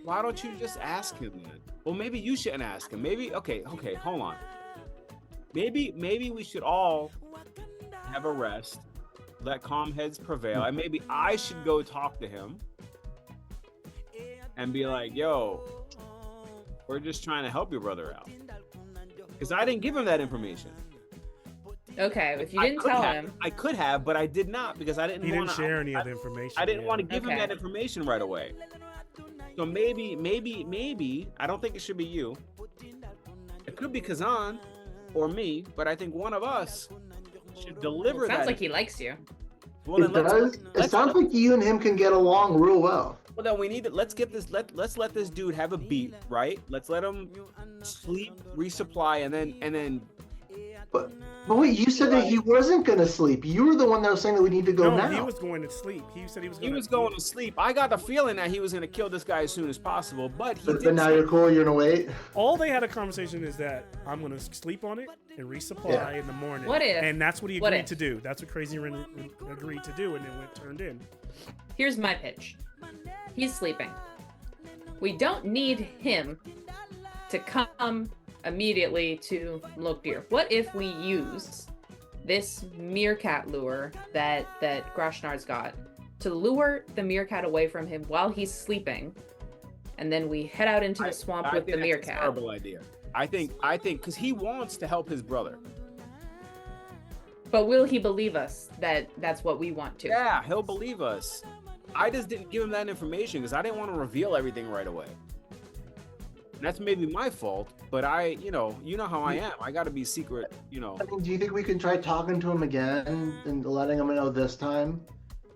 Why don't you just ask him then? Well, maybe you shouldn't ask him. Maybe okay, hold on. Maybe we should all have a rest, let calm heads prevail, and maybe I should go talk to him and be like, "Yo, we're just trying to help your brother out," because I didn't give him that information. Okay, if you didn't tell him, I could have, but I did not because I didn't. He didn't share any of the information. I didn't want to give him that information right away. So maybe I don't think it should be you. It could be Kazan or me, but I think one of us should deliver that. Sounds like he likes you. Well, then it sounds like you and him can get along real well. Well, then we need to let's let this dude have a beat, right? Let's let him sleep, resupply, and then. But wait, you said that he wasn't gonna sleep. You were the one that was saying that we need to go now. No, he was going to sleep. He said he was. He was going to sleep. I got the feeling that he was gonna kill this guy as soon as possible, but he. But now you're cool. You're gonna wait. All they had a conversation is that I'm gonna sleep on it and resupply in the morning. What if? And that's what he agreed to do. That's what Crazy Ren agreed to do, and then went turned in. Here's my pitch. He's sleeping. We don't need him to come immediately to Mlokdir. What if we use this meerkat lure that Grashnar's got to lure the meerkat away from him while he's sleeping, and then we head out into the swamp with the meerkat? That's a terrible idea. I think because he wants to help his brother. But will he believe us that that's what we want to? Yeah, he'll believe us. I just didn't give him that information because I didn't want to reveal everything right away. And that's maybe my fault, but you know how I am. I got to be secret, I mean, do you think we can try talking to him again and letting him know this time?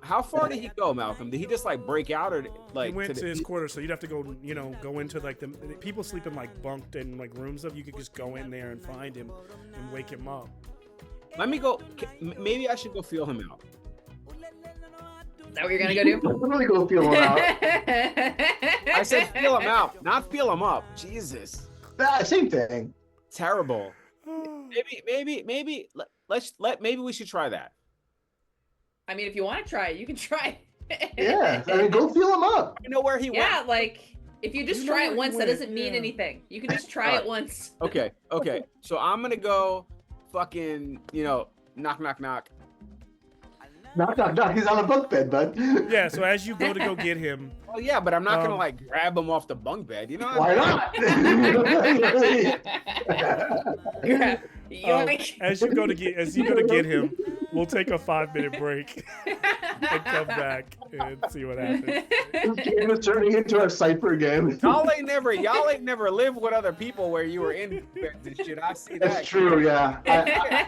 How far did he go, Malcolm? Did he just like break out or like? He went to his quarters, so you'd have to go, go into like the people sleep in like bunked in like rooms of. You could just go in there and find him and wake him up. Let me go. Maybe I should go feel him out. Is that what you're gonna go do? I'm gonna go feel him out. I said feel him out, not feel him up. Jesus. Same thing. Terrible. Maybe maybe we should try that. I mean, if you want to try it, you can try it. Yeah, I mean, go feel him up. You know where he went. Yeah, like if you just try it once, that doesn't mean anything. You can just try it once. Okay. So I'm gonna go, fucking, knock, knock, knock. Knock. He's on a bunk bed, bud. Yeah. So as you go to go get him. Oh yeah, but I'm not gonna like grab him off the bunk bed. You know. Why not? As you go to get him, we'll take a 5-minute break and come back and see what happens. This game is turning into a cipher game. Y'all ain't never lived with other people where you were in beds and shit. I see that. That's true, yeah.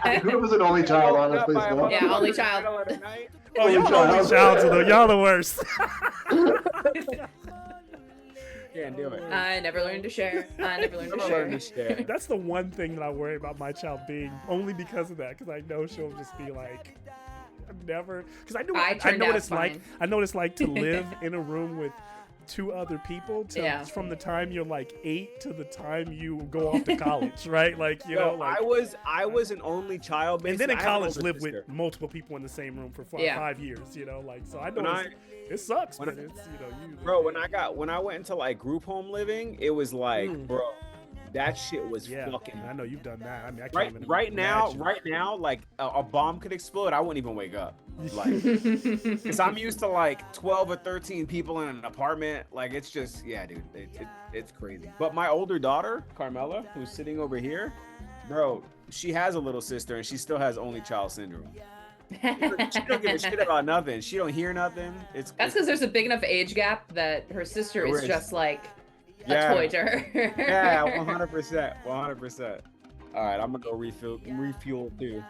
I grew up as an only child, honestly. So. Yeah, only child. Oh, y'all only child, so y'all the worst. Can't do it. I never learned to share. That's the one thing that I worry about my child being, only because of that, because I know she'll just be like, I've never, because I know what it's like. I know what it's like to live in a room with 2 other people from the time you're like 8 to the time you go off to college, right? Like, I was an only child, and then in college lived with multiple people in the same room for 5 years, so I know it sucks, but it's, bro, when I went into like group home living, it was like, bro, that shit was fucking. I know you've done that. I mean, I can't even right now, like a bomb could explode. I wouldn't even wake up, like, because I'm used to like 12 or 13 people in an apartment. Like, it's just, yeah, dude, it's crazy. But my older daughter, Carmela, who's sitting over here, bro, she has a little sister and she still has only child syndrome. She don't give a shit about nothing. She don't hear nothing. That's because there's a big enough age gap that her sister is just like a toy to her. Yeah, 100%. All right, I'm gonna go refuel too.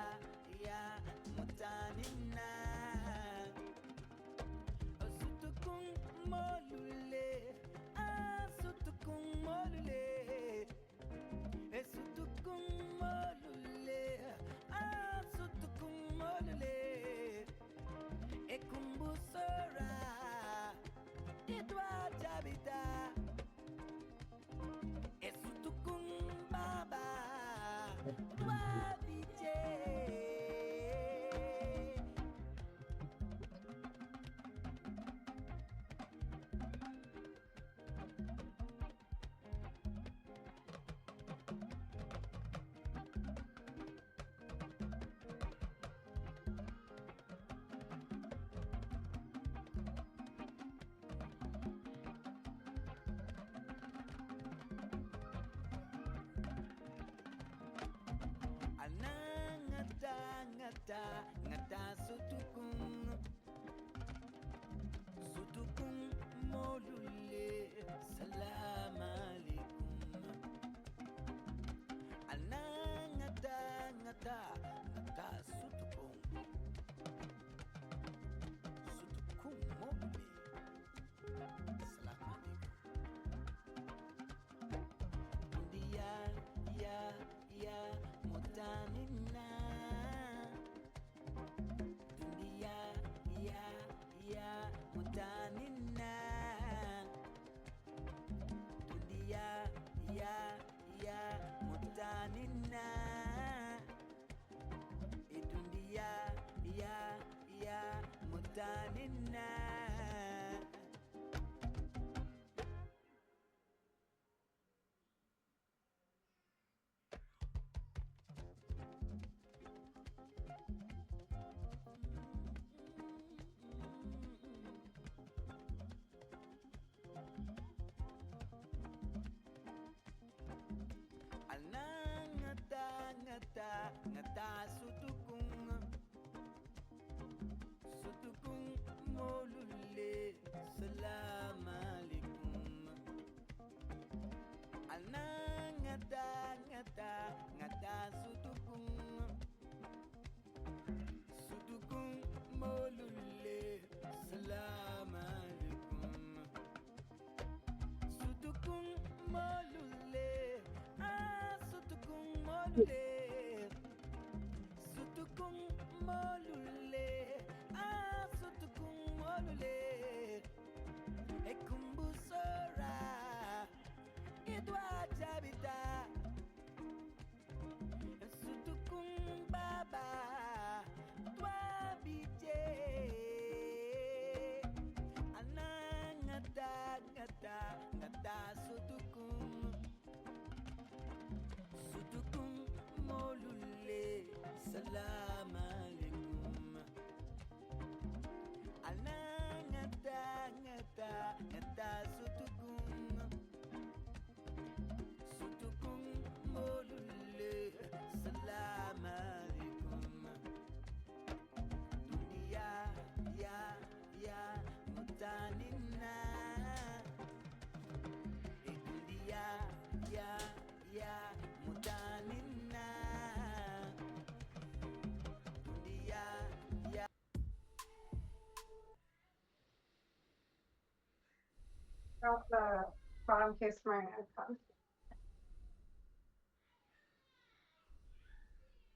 Got the bottom case for my iPod.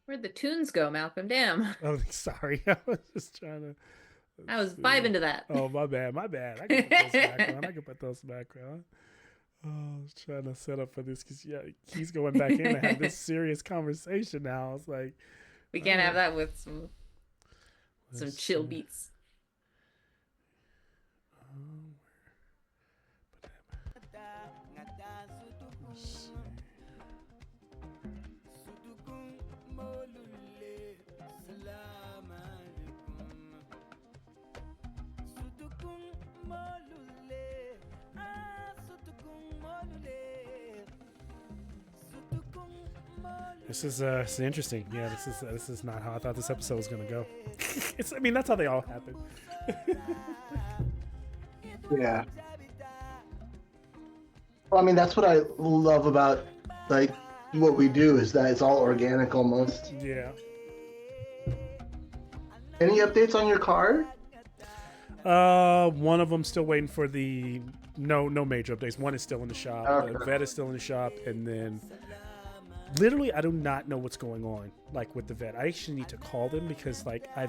Where'd the tunes go, Malcolm? Damn. Oh, sorry. I was just trying to. I was vibing to that. Oh, my bad. My bad. I can put those back on. I can put those back on. Oh, I was trying to set up for this because he's going back in to have this serious conversation now. I was like, we can't have that with some chill beats. This is interesting. Yeah, this is not how I thought this episode was gonna go. I mean, that's how they all happen. Yeah. Well, I mean, that's what I love about like what we do is that it's all organic almost. Yeah. Any updates on your car? One of them still waiting for the no major updates. One is still in the shop. Okay. The vet is still in the shop, and then literally I do not know what's going on like with the vet. I actually need to call them because like all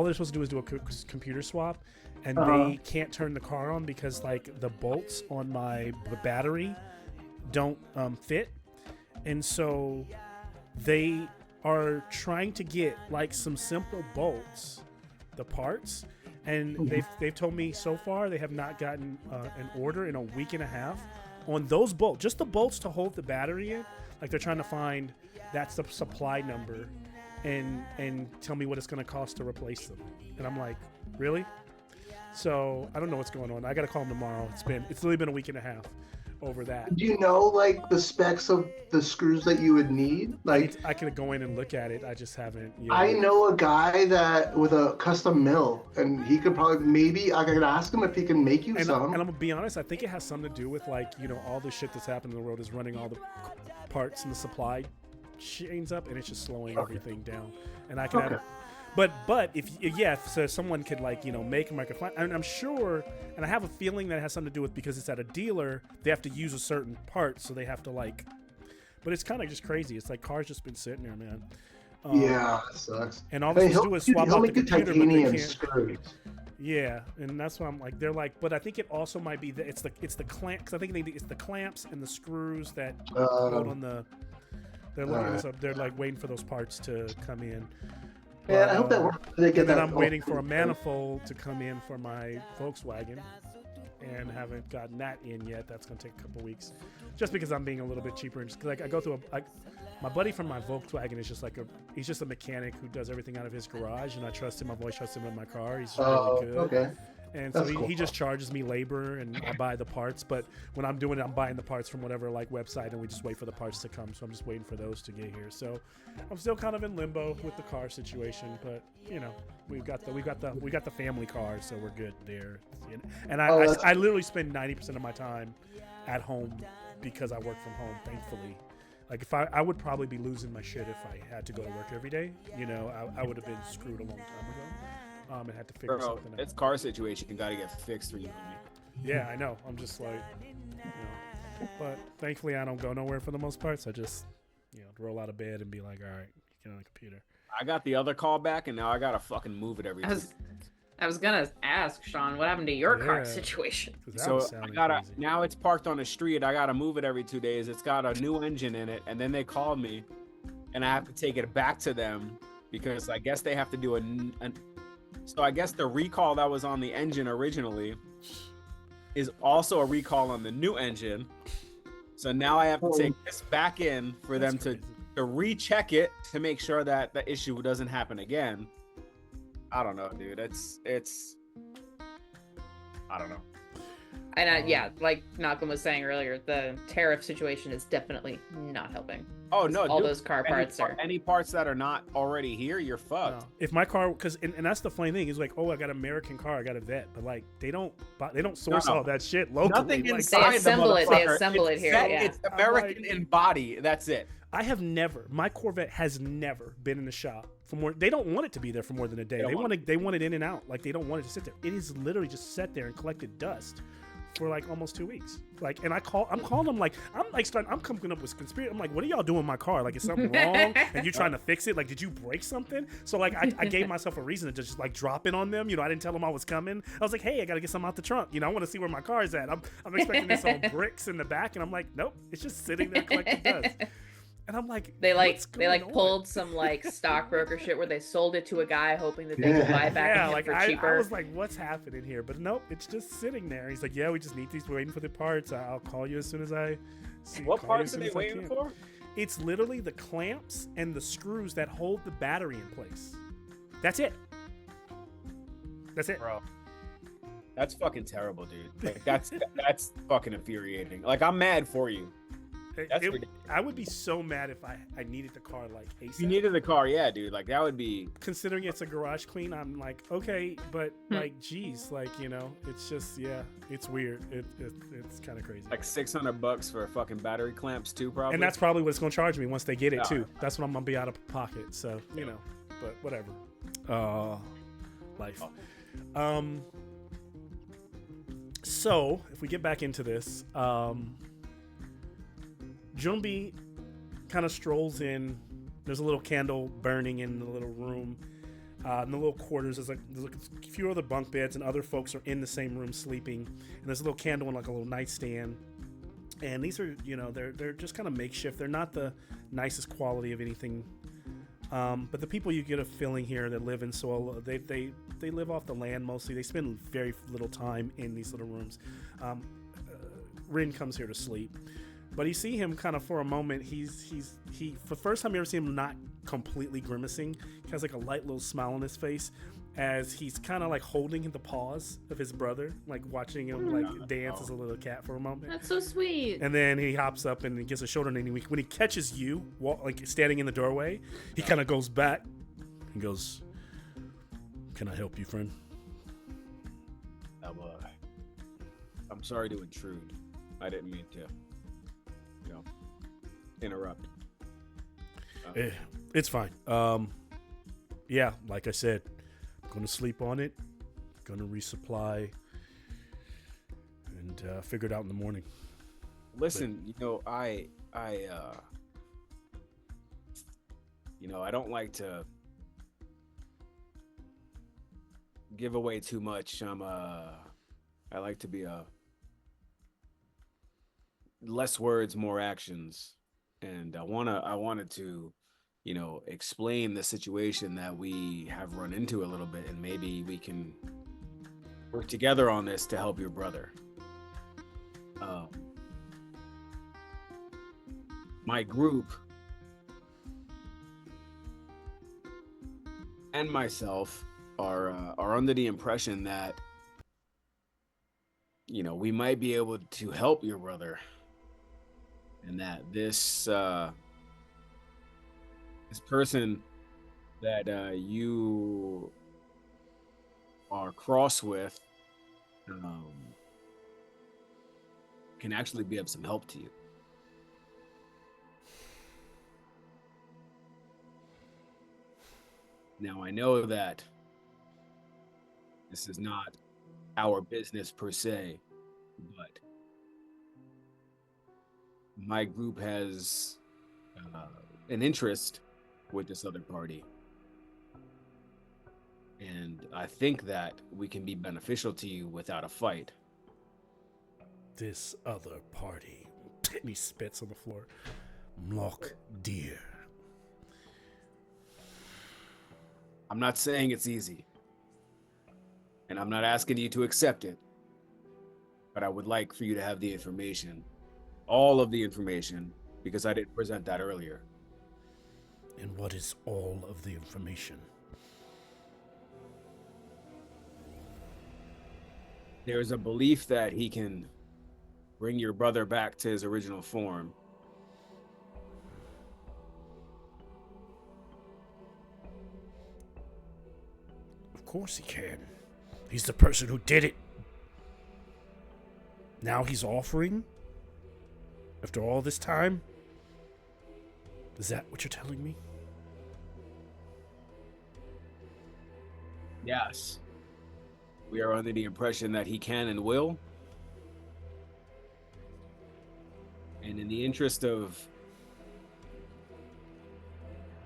they're supposed to do is do a computer swap, and they can't turn the car on because like the bolts on my battery don't fit, and so they are trying to get like some simple bolts, the parts, and they've told me so far they have not gotten an order in a week and a half on those bolts, just the bolts to hold the battery in. Like they're trying to find that's the supply number and tell me what it's going to cost to replace them. And I'm like, really? So I don't know what's going on. I got to call them tomorrow. It's literally been a week and a half over that. Do you know like the specs of the screws that you would need? Like I could go in and look at it. I just haven't. I know a guy that with a custom mill, and he could probably I could ask him if he can make you some. And I'm gonna be honest. I think it has something to do with like all the shit that's happened in the world is running all the parts and the supply chains up, and it's just slowing everything down. And I can have. But if so someone could like make them, I'm sure, and I have a feeling that it has something to do with because it's at a dealer, they have to use a certain part, so they have to like But it's kind of just crazy. It's like cars just been sitting there, man. Yeah, it sucks. And all they do is swap out the computer, but they can't. Screws. Yeah, and that's why I'm like, they're like, but I think it also might be it's the clamp, because I think it's the clamps and the screws that hold on the. They're looking up. They're like waiting for those parts to come in. Yeah, I hope that works. They get and then that I'm waiting for a manifold to come in for my Volkswagen, and haven't gotten that in yet. That's gonna take a couple weeks, just because I'm being a little bit cheaper. And just like I go through my buddy from my Volkswagen is just he's just a mechanic who does everything out of his garage, and I trust him. I've always trusted him with my car. He's really good. Okay. And so he just charges me labor, and I buy the parts. But when I'm doing it, I'm buying the parts from whatever website, and we just wait for the parts to come. So I'm just waiting for those to get here. So I'm still kind of in limbo with the car situation, but we got the family car, so we're good there. And I literally spend 90% of my time at home because I work from home, thankfully. Like if I would probably be losing my shit if I had to go to work every day. I would have been screwed a long time ago. And had to figure something out. It's car situation. You got to get fixed for you and me. Yeah, I know. I'm just like, but thankfully I don't go nowhere for the most part. So I just, roll out of bed and be like, all right, get on the computer. I got the other call back, and now I got to fucking move it every day. I was gonna ask Sean, what happened to your car situation? So now it's parked on the street. I gotta move it every 2 days. It's got a new engine in it, and then they called me, and I have to take it back to them because I guess they have to do So I guess the recall that was on the engine originally is also a recall on the new engine. So now I have to take this back in for them to recheck it to make sure that the issue doesn't happen again. I don't know, dude. It's I don't know. And like Malcolm was saying earlier, the tariff situation is definitely not helping. Oh no! All those car parts are any parts that are not already here, you're fucked. No. If my car, and that's the funny thing is like, oh, I got an American car, I got a Vet, but like they don't source all that shit locally. Nothing inside they assemble it. They assemble it here. Yeah. It's American in body. That's it. My Corvette has never been in the shop for more. They don't want it to be there for more than a day. They want it in and out. Like they don't want it to sit there. It is literally just sat there and collected dust for like almost 2 weeks. Like, and I'm calling them I'm coming up with conspiracy. I'm like, what are y'all doing in my car? Like, is something wrong? And you trying to fix it? Like, did you break something? So like, I gave myself a reason to just like drop in on them. I didn't tell them I was coming. I was like, hey, I got to get something out the trunk. I want to see where my car is at. I'm expecting this on bricks in the back, and I'm like, nope, it's just sitting there collecting dust. And I'm like, they pulled some like stockbroker shit where they sold it to a guy hoping that they could buy back for cheaper. I was like, what's happening here? But nope, it's just sitting there. He's like, yeah, we just need these. We're waiting for the parts. I'll call you as soon as I see. What parts are they waiting for? It's literally the clamps and the screws that hold the battery in place. That's it. Bro. That's fucking terrible, dude. Like that's fucking infuriating. Like I'm mad for you. I would be so mad if I needed the car like ASAP. You needed the car, yeah, dude. Like that would be. Considering it's a garage clean, I'm like, okay, but like, geez, like it's just it's weird. It's kind of crazy. Like $600 for fucking battery clamps too, probably. And that's probably what it's gonna charge me once they get it too. That's what I'm gonna be out of pocket. So but whatever. Life. So if we get back into this, Junbi kind of strolls in. There's a little candle burning in the little room. In the little quarters, there's a few other bunk beds, and other folks are in the same room sleeping. And there's a little candle and like a little nightstand. And these are, they're just kind of makeshift. They're not the nicest quality of anything. But the people you get a feeling here that live in Seoul, they live off the land mostly. They spend very little time in these little rooms. Rin comes here to sleep. But you see him kind of for a moment. He for the first time you ever see him not completely grimacing. He has like a light little smile on his face as he's kind of like holding the paws of his brother, like watching him like dance as a little cat for a moment. That's so sweet. And then he hops up and he gets a shoulder, and when he catches you like standing in the doorway, he kind of goes back and goes, "Can I help you, friend?" I'm sorry to intrude. I didn't mean to. Interrupt. It's fine. Yeah, like I said, I'm gonna sleep on it, gonna resupply, and figure it out in the morning. Listen, I I don't like to give away too much. I like to be less words, more actions. And I wanted to, explain the situation that we have run into a little bit, and maybe we can work together on this to help your brother. My group and myself are under the impression that we might be able to help your brother, and that this person that you are cross with can actually be of some help to you. Now, I know that this is not our business per se, but my group has an interest with this other party. And I think that we can be beneficial to you without a fight. This other party. And he spits on the floor. Mlock deer. I'm not saying it's easy. And I'm not asking you to accept it. But I would like for you to have the information. All of the information. Because I didn't present that earlier. And what is all of the information? There's a belief that he can bring your brother back to his original form. Of course he can. He's the person who did it. Now he's offering? After all this time? Is that what you're telling me? Yes. We are under the impression that he can and will. And in the interest of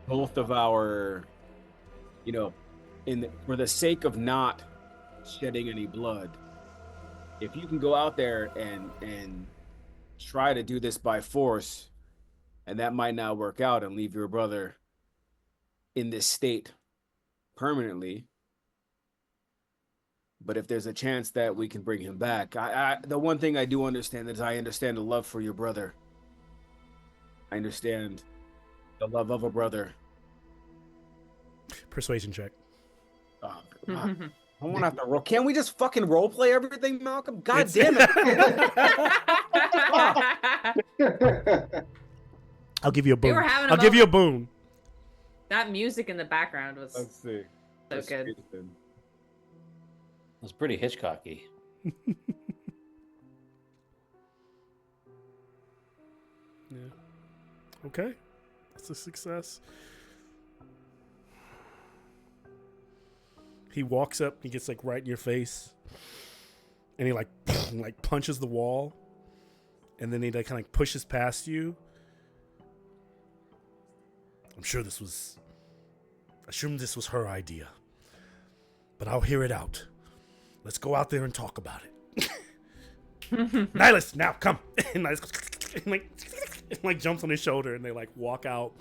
both of our, for the sake of not shedding any blood, if you can go out there and try to do this by force, and that might not work out and leave your brother in this state permanently. But if there's a chance that we can bring him back, the one thing I do understand is I understand the love for your brother. I understand the love of a brother. Persuasion check. I want to have to roll. Can't we just fucking role play everything, Malcolm? God damn it. I'll give you a boon. We were having a I'll give you a moment. boon. That music in the background was Let's see. so good. It was pretty Hitchcocky. Yeah. Okay. That's a success. He walks up, he gets like right in your face, and he like punches the wall, and then he like kind of pushes past you. I assume this was her idea, but I'll hear it out. Let's go out there and talk about it. Nihilus, now come. And Nihilus like jumps on his shoulder, and they like walk out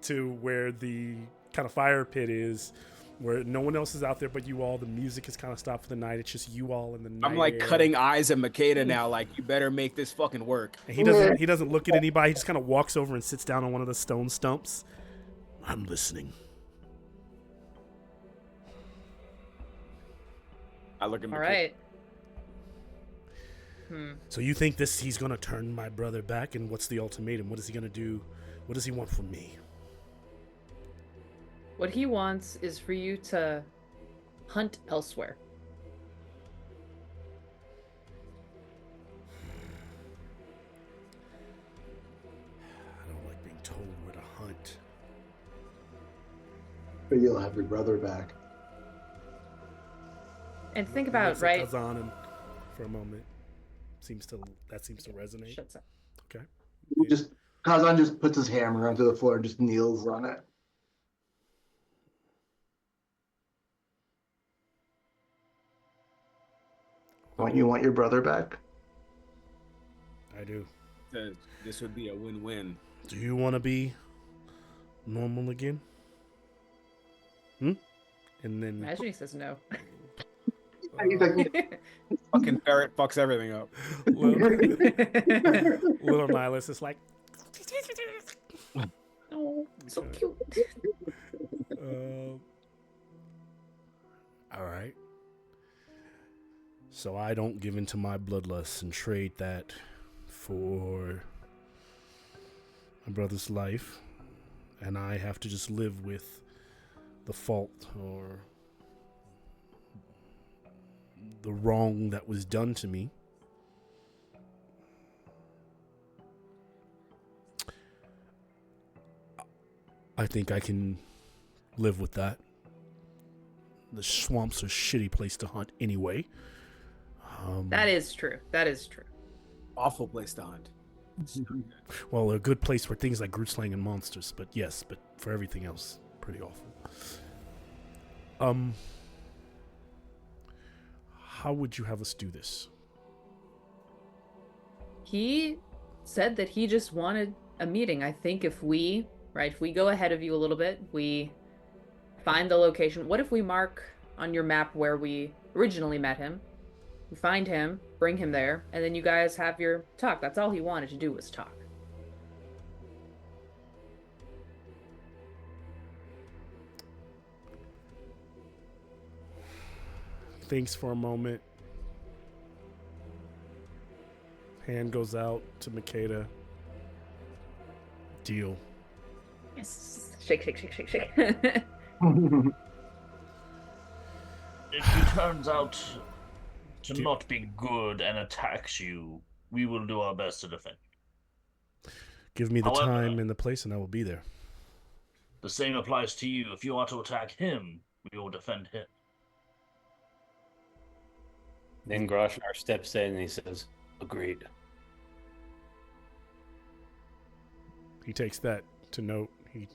to where the kind of fire pit is, where no one else is out there but you all. The music has kind of stopped for the night. It's just you all in the night. I'm like air. cutting eyes at Makeda now, like, you better make this fucking work. And he doesn't look at anybody. He just kind of walks over and sits down on one of the stone stumps. I'm listening. I look at Makeda. All right. So you think he's going to turn my brother back? And what's the ultimatum? What is he going to do? What does he want from me? What he wants is for you to hunt elsewhere. I don't like being told where to hunt. But you'll have your brother back. And think about, Looks at right? Kazan for a moment. That seems to resonate. Shuts up. Okay. You just Kazan just puts his hammer onto the floor and just kneels on it. You want your brother back? I do. This would be a win-win. Do you want to be normal again? And then Imagine he says no. Fucking ferret fucks everything up. little Nihilus is like, Oh, so cute. all right. So I don't give in to my bloodlust and trade that for my brother's life, and I have to just live with the fault or the wrong that was done to me. I think I can live with that. The swamp's a shitty place to hunt anyway. That is true. That is true. Awful place to hunt. Well, a good place for things like Grootslang and monsters, but yes, but for everything else, pretty awful. How would you have us do this? He said that he just wanted a meeting. I think if we go ahead of you a little bit, we find the location. What if we mark on your map where we originally met him? We find him, bring him there, and then you guys have your talk. That's all he wanted to do was talk. Thinks for a moment. Hand goes out to Makeda. Deal. Yes. Shake, shake, shake, shake, shake. If he turns out to not be good and attacks you, we will do our best to defend you. Give me the However, time and the place, and I will be there. The same applies to you. If you want to attack him, we will defend him. Then Groshnar steps in and he says, agreed. He takes that to note. He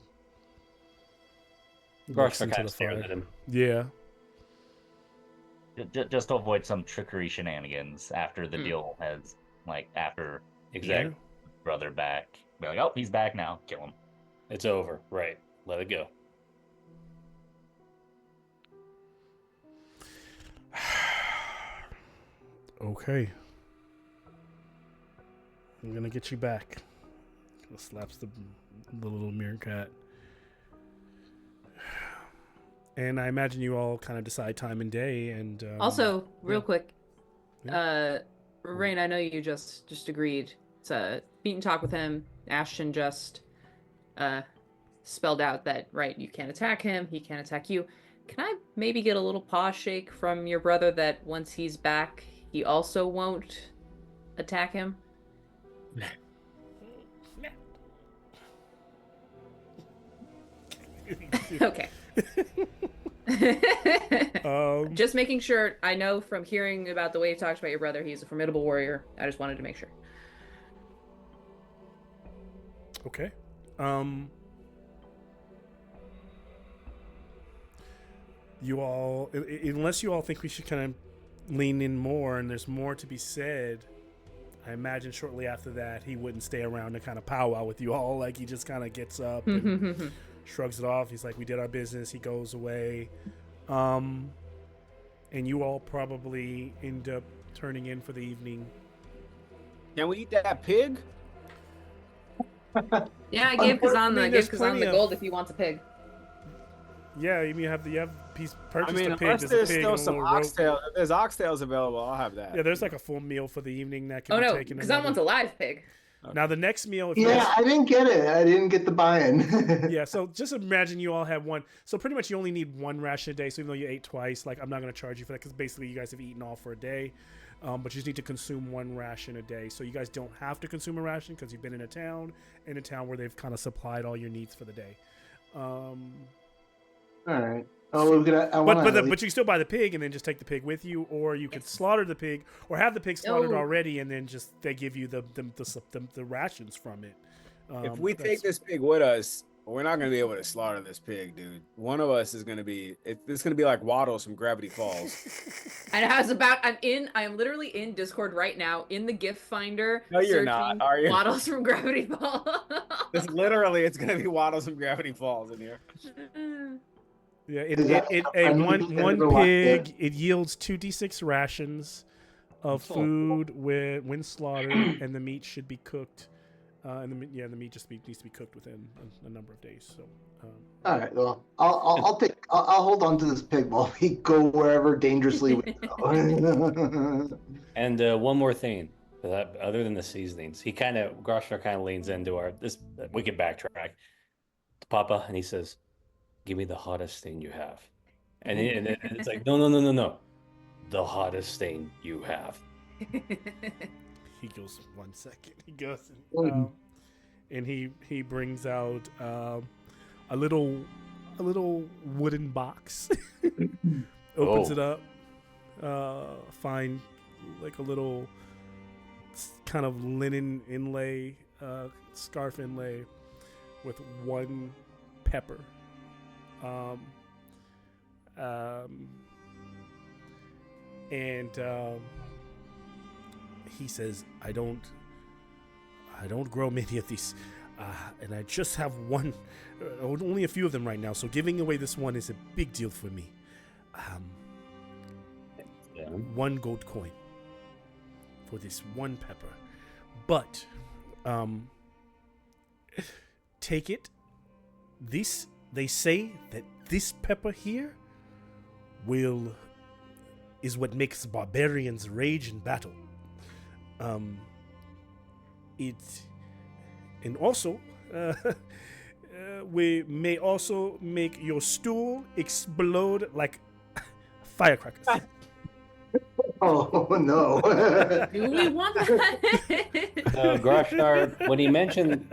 Groshnar kind of stares at him. Yeah. Just to avoid some trickery shenanigans after the deal has, after Exactly. Brother back. Be like, oh, he's back now. Kill him. It's over. Right. Let it go. Okay. I'm gonna get you back. Slaps the little meerkat. And I imagine you all kind of decide time and day. And also, real quick, Rain, I know you just agreed to meet and talk with him. Ashton just spelled out that, right, you can't attack him, he can't attack you. Can I maybe get a little paw shake from your brother that once he's back, he also won't attack him? Okay. Just making sure. I know from hearing about the way he talks about your brother, he's a formidable warrior. I just wanted to make sure. Okay. You all, unless you all think we should kind of lean in more and there's more to be said, I imagine shortly after that he wouldn't stay around to kind of powwow with you all. Like, he just kind of gets up and shrugs it off. He's like, we did our business. He goes away. And you all probably end up turning in for the evening. Can we eat that pig? Yeah, I gave Kazan there's the gold if he wants a pig. Yeah, you have purchased a pig. Unless there's still some oxtail. If there's oxtails available, I'll have that. Yeah, there's like a full meal for the evening that can be taken. Kazan wants a live pig. Okay. Now the next meal. I didn't get it. I didn't get the buy-in. Yeah, so just imagine you all have one. So pretty much you only need one ration a day. So even though you ate twice, I'm not going to charge you for that because basically you guys have eaten all for a day. But you just need to consume one ration a day. So you guys don't have to consume a ration because you've been in a town where they've kind of supplied all your needs for the day. All right. Oh, but you can still buy the pig and then just take the pig with you, or you could slaughter the pig, or have the pig slaughtered already, and then just they give you the rations from it. If we take this pig with us, we're not gonna be able to slaughter this pig, dude. One of us is gonna be. It's gonna be like Waddles from Gravity Falls. And I am literally in Discord right now in the gift finder. No, you're searching not, are you? Models from Gravity Falls. It's gonna be Waddles from Gravity Falls in here. Yeah, one pig. It yields 2d6 rations of food when slaughtered, and the meat should be cooked. The meat just needs to be cooked within a number of days. So. All right. Well, I'll hold on to this pig while we go wherever dangerously we go. And one more thing, other than the seasonings, Groshnar kind of leans into we can backtrack to Papa, and he says, "Give me the hottest thing you have," and it's like, no, the hottest thing you have. He goes 1 second. He goes, and he brings out a little wooden box. Opens it up. Find like a little kind of linen inlay, scarf inlay, with one pepper. He says, I don't grow many of these, and I just have one, only a few of them right now, so giving away this one is a big deal for me. 1 gold coin for this one pepper, but take it. They say that this pepper here is what makes barbarians rage in battle. And also, we may also make your stool explode like firecrackers. Oh no! Do we want that? Groshnar, when he mentioned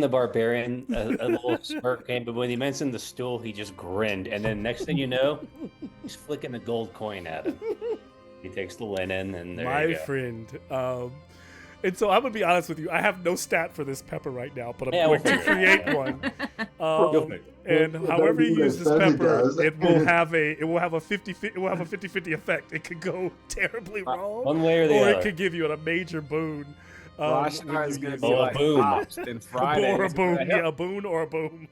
the barbarian, a little smirk came, but when he mentioned the stool, he just grinned, and then next thing you know, he's flicking a gold coin at him. He takes the linen, and there you go. My friend. And so I'm gonna be honest with you. I have no stat for this pepper right now, but I'm going to create one. And however you use this pepper, it will have a 50-50 effect. It could go terribly wrong, one way or the other, it could give you a major boon. Groshnar is gonna be like boom. Pops and Friday. Or a boom, a boon or a boom.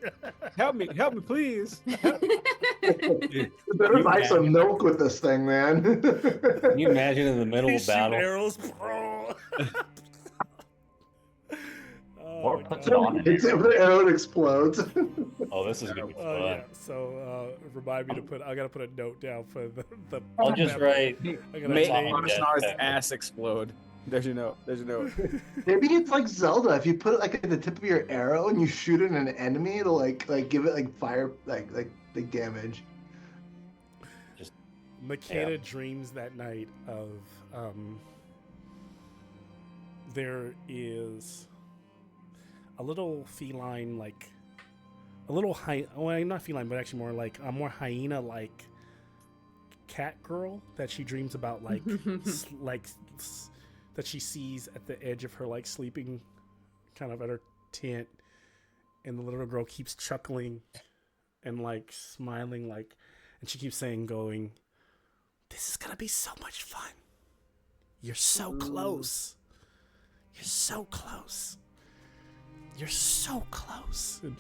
Help me, please. You better buy some milk with this thing, man. Can you imagine in the middle of battle? Arrows. Or puts it on an If the arrow explodes. Oh, this is gonna be fun. Yeah. So remind me to I gotta put a note down for the I'll just write. Make Groshnar's ass explode. There's your note. Maybe it's like Zelda. If you put it like at the tip of your arrow and you shoot it at an enemy, it'll like give it like fire like damage. Makeda dreams that night of there is a little feline, like a little not feline, but actually more like a more hyena like cat girl that she dreams about, like that she sees at the edge of her, like sleeping kind of at her tent, and the little girl keeps chuckling and like smiling, like, and she keeps saying, going, "This is gonna be so much fun. You're so close. You're so close. You're so close." And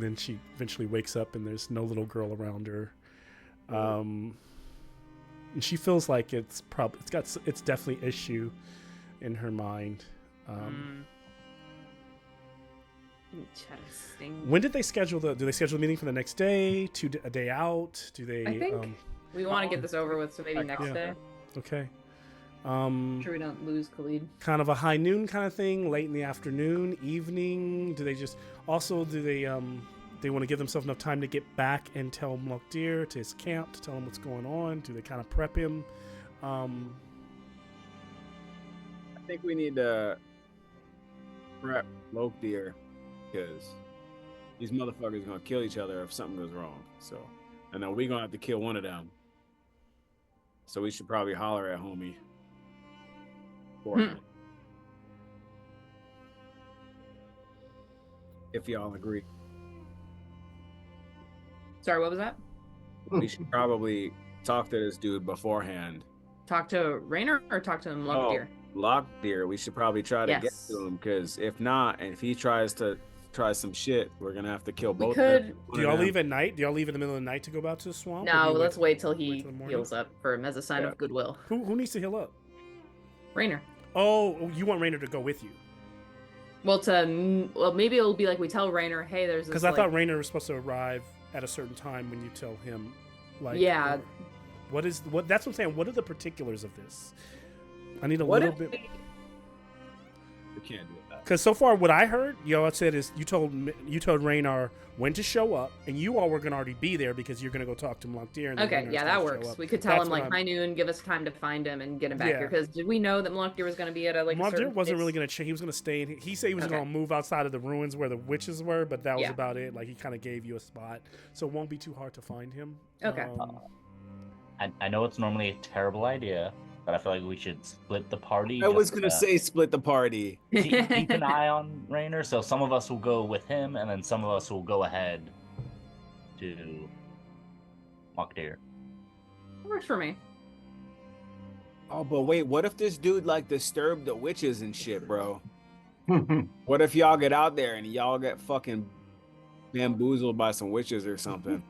then she eventually wakes up and there's no little girl around her. And she feels like it's definitely issue in her mind. When did they schedule do they schedule a meeting for the next day? A day out? Do they? I think we want to get this over with, so maybe next day. Okay. Sure we don't lose Khalid. Kind of a high noon kind of thing, late in the afternoon, evening. Do they they want to give themselves enough time to get back and tell Mlokdir to his camp, to tell him what's going on? Do they kind of prep him? I think we need to prep Mlokdir, because these motherfuckers are gonna kill each other if something goes wrong. So I know we're gonna have to kill one of them. So we should probably holler at homie. if y'all agree. Sorry, what was that? We should probably talk to this dude beforehand. Talk to Rainer or talk to him, Lockdeer? Lockdeer. We should probably try to get Yes. to him, because if not, and if he tries some shit, we're gonna have to kill We both. could. Do y'all leave at night? Do y'all leave in the middle of the night to go out to the swamp? Or do No, you let's wait till wait he till the morning? heals up for him as a sign of goodwill. Who needs to heal up? Rainer. Oh, you want Rainer to go with you? Well, maybe it'll be like we tell Rainer, hey, there's this. Because I thought Rainer was supposed to arrive at a certain time when you tell him. Like, yeah. That's what I'm saying. What are the particulars of this? I need a little bit. We can't do that. Because so far, what I heard, y'all said is you told Raynor when to show up, and you all were gonna already be there because you're gonna go talk to Lockdeer. Okay, yeah, that works. We could tell him like high noon, give us time to find him and get him back here. Because did we know that Lockdeer was gonna be at a like? Lockdeer wasn't really gonna change. He was gonna stay in. He said he was gonna move outside of the ruins where the witches were, but that was about it. Like he kind of gave you a spot, so it won't be too hard to find him. Okay. I know it's normally a terrible idea, but I feel like we should split the party. I was gonna say split the party. Keep an eye on Rainer, so some of us will go with him, and then some of us will go ahead to Lockdeer. Works for me. Oh, but wait, what if this dude like disturbed the witches and shit, bro? What if y'all get out there and y'all get fucking bamboozled by some witches or something?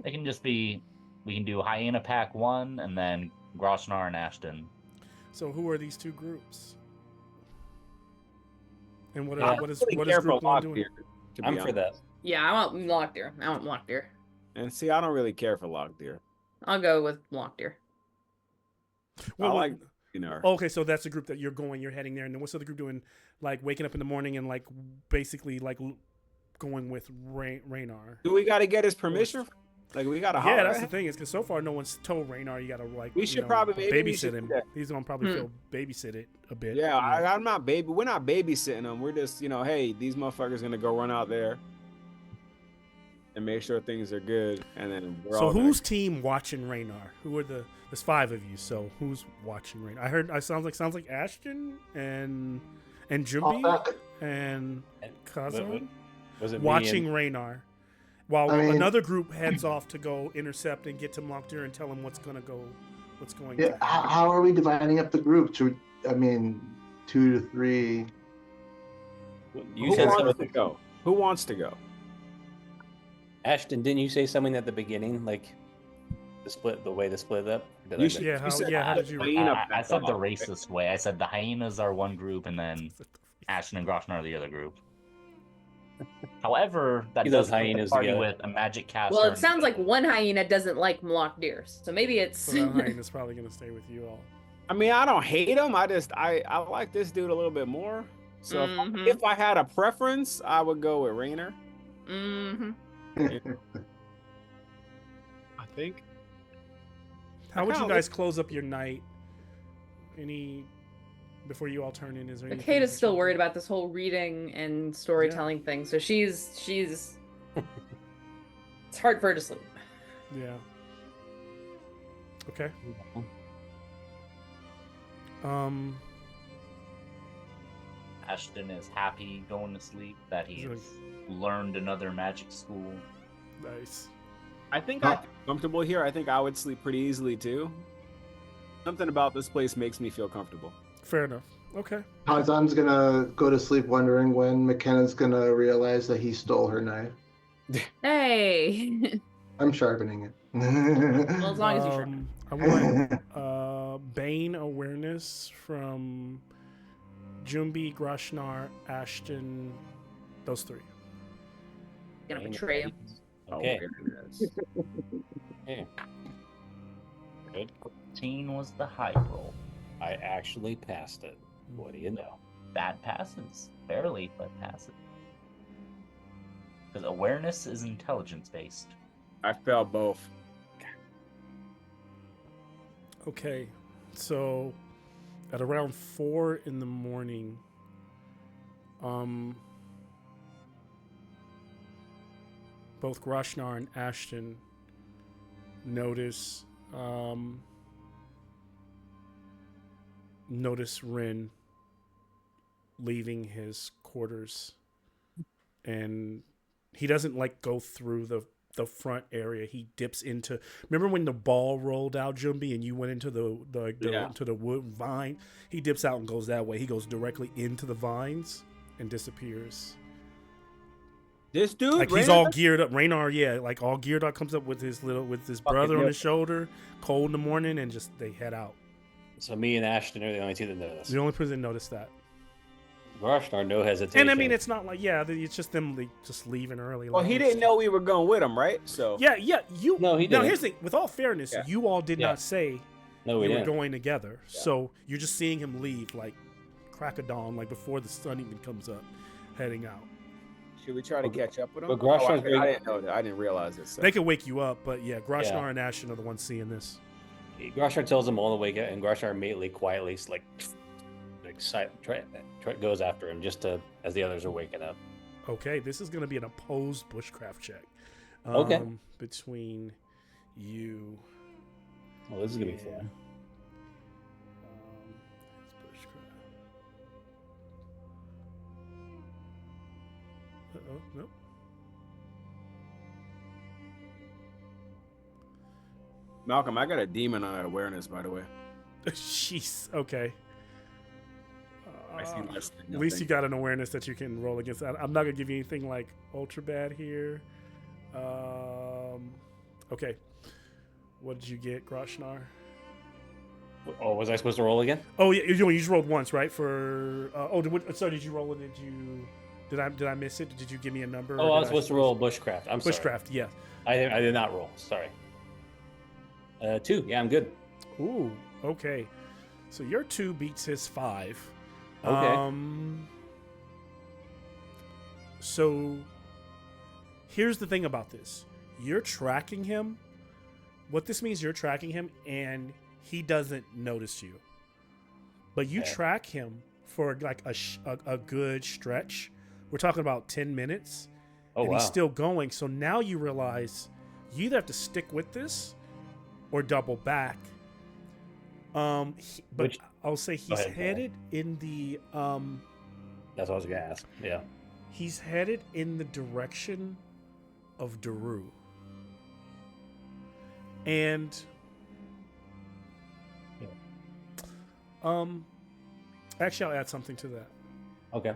They can just be. We can do Hyena Pack 1 and then Groshnar and Ashton. So who are these two groups? And what is group one doing? I'm for that. Yeah, I want Lockdeer. And see, I don't really care for Lockdeer. I'll go with Lockdeer. Well, I like, you know. Okay, so that's the group that you're heading there. And then what's the other group doing? Like waking up in the morning and like basically like going with Raynor. Do we got to get his permission? Like we gotta. Yeah, that's the thing is because so far no one's told Raynor you gotta like. We should probably babysit him. He's gonna probably feel babysit it a bit. Yeah, I'm not We're not babysitting them. We're just hey, these motherfuckers gonna go run out there and make sure things are good, and then we're all. So who's team watching Raynor? Who are there's 5 of you, so who's watching Raynor? I heard. Sounds like Ashton and Jumbi and Kazan watching Raynor. While another group heads off to go intercept and get to Lockdeer and tell him what's going to. How are we dividing up the group? 2 to 3. Who wants to go? Who wants to go? Ashton, didn't you say something at the beginning, like the way to split it up? How did you? I said the racist way. I said the hyenas are one group, and then Ashton and Groshnar are the other group. However, that does hyenas party with a magic caster. Well, it sounds like one hyena doesn't like Lockdeer, so maybe it's. So that hyena's probably gonna stay with you all. I mean, I don't hate him. I like this dude a little bit more. So if I had a preference, I would go with Raynor. I think. How would you guys close up your night? Before you all turn in, is there anything? Kate is still worried about this whole reading and storytelling thing, so she's it's hard for her to sleep. Yeah. Okay. Ashton is happy going to sleep that he's learned another magic school. Nice. I think I'm comfortable here. I think I would sleep pretty easily too. Something about this place makes me feel comfortable. Fair enough. Okay. Hazan's gonna go to sleep wondering when McKenna's gonna realize that he stole her knife. Hey. I'm sharpening it. Well, as long as you sharpen. I want Bane awareness from Jumbi, Groshnar, Ashton, those 3. Gonna betray you. Okay. Okay. Good. 14 was the high roll. I actually passed it. What do you know? That passes. Barely, but passes. Because awareness is intelligence based. I failed both. Okay. So at around 4 in the morning, both Groshnar and Ashton notice Rin leaving his quarters and he doesn't like go through the front area. He dips into. Remember when the ball rolled out, Jumbi, and you went into into the wood vine? He dips out and goes that way. He goes directly into the vines and disappears. This dude, like he's all geared up. Raynar, yeah, like all geared up, comes up with his brother on his shoulder, cold in the morning, and just they head out. So me and Ashton are the only two that noticed. The only person that noticed that. Groshnar, no hesitation. And I mean, it's not like it's just them just leaving early. Well, he didn't know we were going with him, right? So yeah, you. No, he didn't. Now here's the thing. With all fairness, you all did not say we were going together. Yeah. So you're just seeing him leave like crack of dawn, like before the sun even comes up, heading out. Should we try to catch up with him? But I didn't know that. I didn't realize this. So. They could wake you up, but yeah, Groshnar and Ashton are the ones seeing this. Groshnar tells them all to wake up, and Groshnar immediately, quietly, goes after him just as the others are waking up. Okay, this is going to be an opposed bushcraft check. Between you. Well, this is going to be fun. Nope. Malcolm, I got a demon on that awareness, by the way. Jeez. Okay. I see less than at least you got an awareness that you can roll against. I'm not gonna give you anything like ultra bad here. Okay. What did you get, Groshnar? Oh, was I supposed to roll again? Oh yeah, you just rolled once, right? For did you roll it? Did I miss it? Did you give me a number? Oh, I was supposed to roll bushcraft. I'm sorry. Bushcraft, yeah. I did not roll. Sorry. 2. Yeah, I'm good. Ooh, okay. So your 2 beats his 5. Okay. So here's the thing about this. You're tracking him. What this means, you're tracking him, and he doesn't notice you. But you track him for like a good stretch. We're talking about 10 minutes. Oh, and he's still going. So now you realize you either have to stick with this or double back. I'll say he's headed in the That's what I was gonna ask. Yeah. He's headed in the direction of Daru. And actually I'll add something to that. Okay.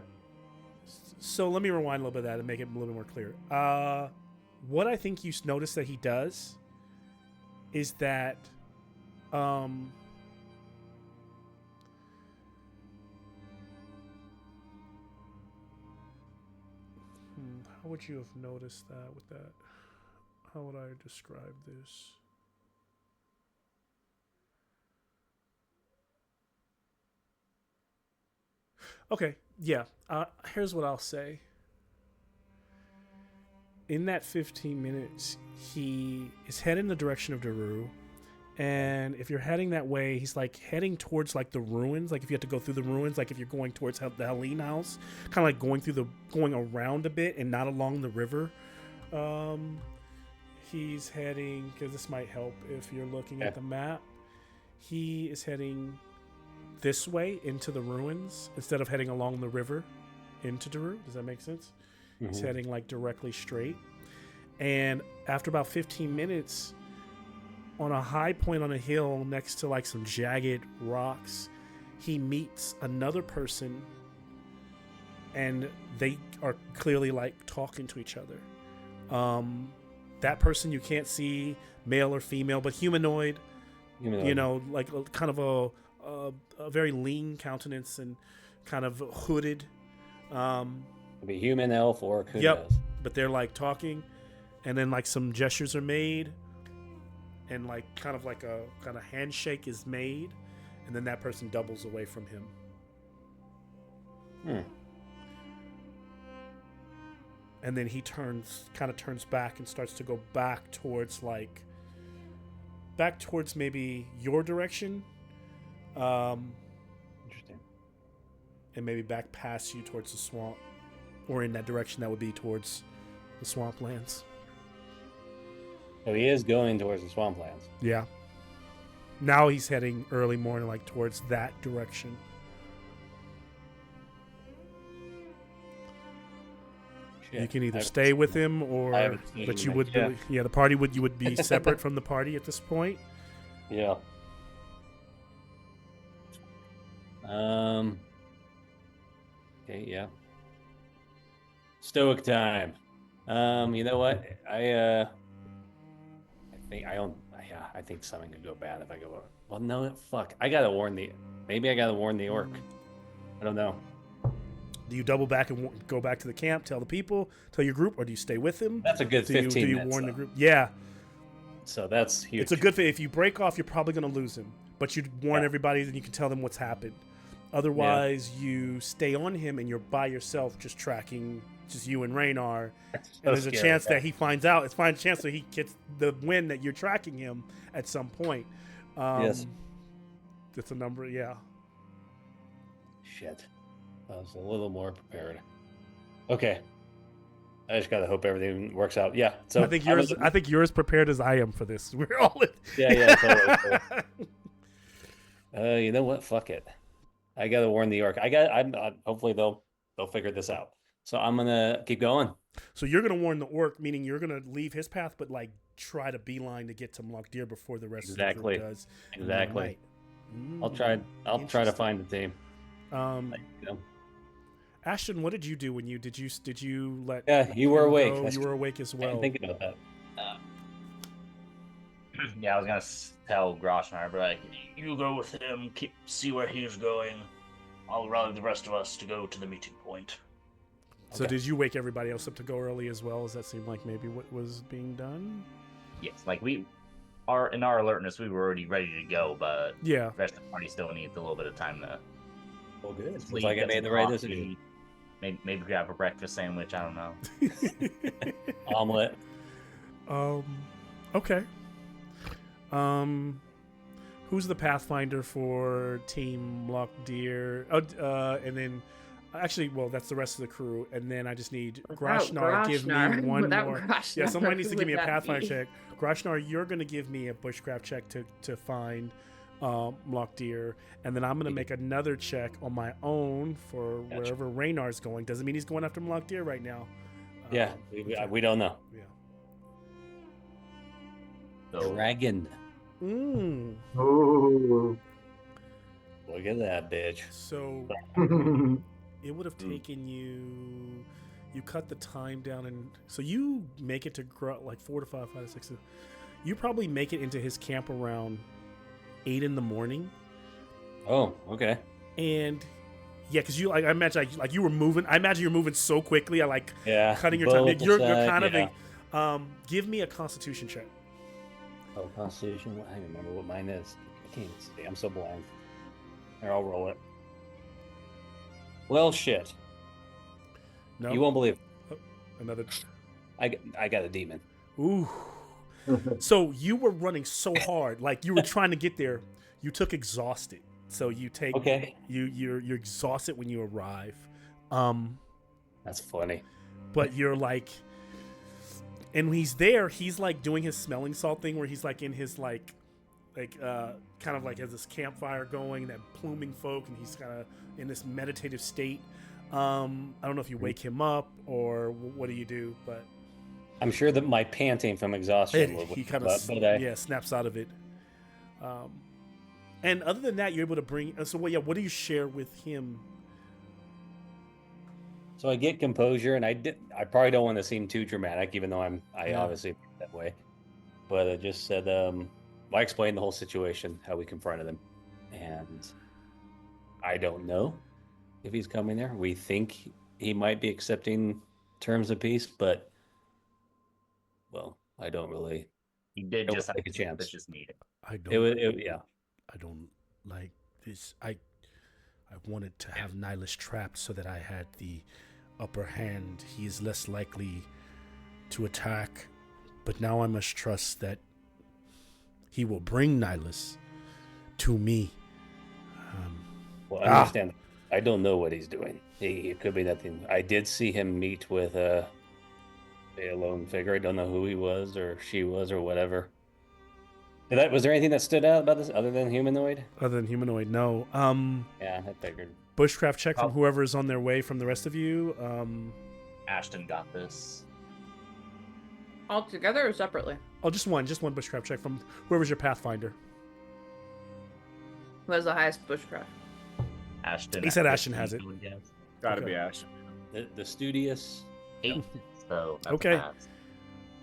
So let me rewind a little bit of that and make it a little bit more clear. What I think you notice that he does is that how would you have noticed that with that? How would I describe this? Okay, yeah. Here's what I'll say. In that 15 minutes, he is heading in the direction of Daru. And if you're heading that way, he's like heading towards like the ruins. Like if you have to go through the ruins, like if you're going towards the Helene house, kind of like going around a bit and not along the river. He's heading, because this might help if you're looking at the map. He is heading this way into the ruins instead of heading along the river into Daru. Does that make sense? Mm-hmm. He's heading like directly straight. And after about 15 minutes, on a high point on a hill next to like some jagged rocks, he meets another person, and they are clearly like talking to each other. That person you can't see, male or female, but humanoid. You know, like kind of a very lean countenance and kind of hooded. Could be human, elf, or who knows? Knows? But they're like talking, and then like some gestures are made, and like kind of a handshake is made, and then that person doubles away from him. And then he turns back and starts to go back towards maybe your direction. Interesting. And maybe back past you towards the swamp, or in that direction that would be towards the swamplands. So he is going towards the swamplands. Yeah. Now he's heading early morning, like towards that direction. Shit. You can either I stay with him, or I have a decision but to you make, would yeah. yeah, the party would you would be separate from the party at this point. Yeah. Okay, yeah. Stoic time. You know what? I think I don't. Yeah, I think something could go bad if I go. Well, no, fuck. I gotta warn the. Maybe I gotta warn the orc. I don't know. Do you double back and go back to the camp, tell the people, tell your group, or do you stay with him? That's a good Do 15 you minutes, warn the though. group? Yeah, So that's huge. it's a good thing. If you break off, you're probably going to lose him. But you warn everybody, and you can tell them what's happened. Otherwise, you stay on him, and you're by yourself, just tracking, just you and Raynar. That's so And there's a scary, chance yeah. that he finds out. It's a chance that he gets the win that you're tracking him at some point. Yes. It's a number, yeah. Shit. I was a little more prepared. Okay. I just gotta hope everything works out. Yeah. So I think you're as prepared as I am for this. We're all in. Yeah, totally. You know what? Fuck it. I gotta warn the orc. I'm hopefully they'll figure this out. So I'm gonna keep going. So you're gonna warn the orc, meaning you're gonna leave his path, but like try to beeline to get to Mlockdeer before the rest of the group does. Exactly. I'll try to find the team. You know. Ashton, what did you do when you did you let? Yeah, you were him awake. go? I You were awake as I well. didn't think about that. Yeah, I was gonna tell Groshnar, but like, you go with him, see where he's going. I'll rally the rest of us to go to the meeting point. So Okay. did you wake everybody else up to go early as well? Does that seem like maybe what was being done? Yes, like we are in our alertness, we were already ready to go, but Yeah. the rest of the party still needs a little bit of time to Well, good. sleep. Looks like I get made some the right coffee, decision. Maybe grab a breakfast sandwich. I don't know. Omelet. Okay. Who's the Pathfinder for Team Mlockdeer? And then actually, well, that's the rest of the crew. And then I just need Groshnar. Give me one Without more. Groshnar, Yeah, somebody needs to who give me a would that Pathfinder be? check. Groshnar, you're going to give me a bushcraft check to find Mlockdeer, and then I'm going to make another check on my own for Gotcha. wherever Raynar's going. Doesn't mean he's going after Mlockdeer right now. Yeah, we don't know. Yeah. So, Dragon. Ooh. Look at that bitch. So it would have taken you. You cut the time down, and so you make it to like 4 to 5, 5 to 6. You probably make it into his camp around 8 in the morning. Oh, okay. And yeah, because I imagine like you were moving. I imagine you're moving so quickly. I like Yeah. cutting your time. both You're aside, kind yeah. of a. Give me a Constitution check. Oh, Constitution. I don't remember what mine is. I can't even see. I'm so blind. Here, I'll roll it. Well, shit. No, You won't believe it. another. I got a demon. Ooh. So you were running so hard, like you were trying to get there. You took exhausted, so you take Okay. You're exhausted when you arrive, That's funny. but you're like, and when he's there, he's like doing his smelling salt thing, where he's like in his like kind of like has this campfire going, that pluming folk, and he's kind of in this meditative state. I don't know if you wake him up or what do you do, but I'm sure that my panting from exhaustion will he wake kind him up, but I- of snaps out of it. And other than that, you're able to bring. So what do you share with him? So I get composure, and I probably don't want to seem too dramatic, even though I Yeah. obviously feel that way. But I just said, I explained the whole situation, how we confronted him, and I don't know if he's coming there. We think he might be accepting terms of peace, but well, I don't really. he did Don't just have take a chance. That's just needed. I don't. Yeah. I don't like this. I wanted to have Nihilus trapped so that I had the upper hand. He is less likely to attack, but now I must trust that he will bring Nihilus to me. Well, I understand. I don't know what he's doing. He could be nothing. I did see him meet with a lone figure. I don't know who he was or she was or whatever. Was there anything that stood out about this other than humanoid? Other than humanoid, no. Yeah, I figured. Bushcraft check from Oh. whoever is on their way from the rest of you. Ashton got this. All together or separately? Oh, just one bushcraft check from whoever's your pathfinder. Who has the highest bushcraft? Ashton. He said Ashton has it. Gotta Okay. be Ash. The studious. 8. So that's Okay.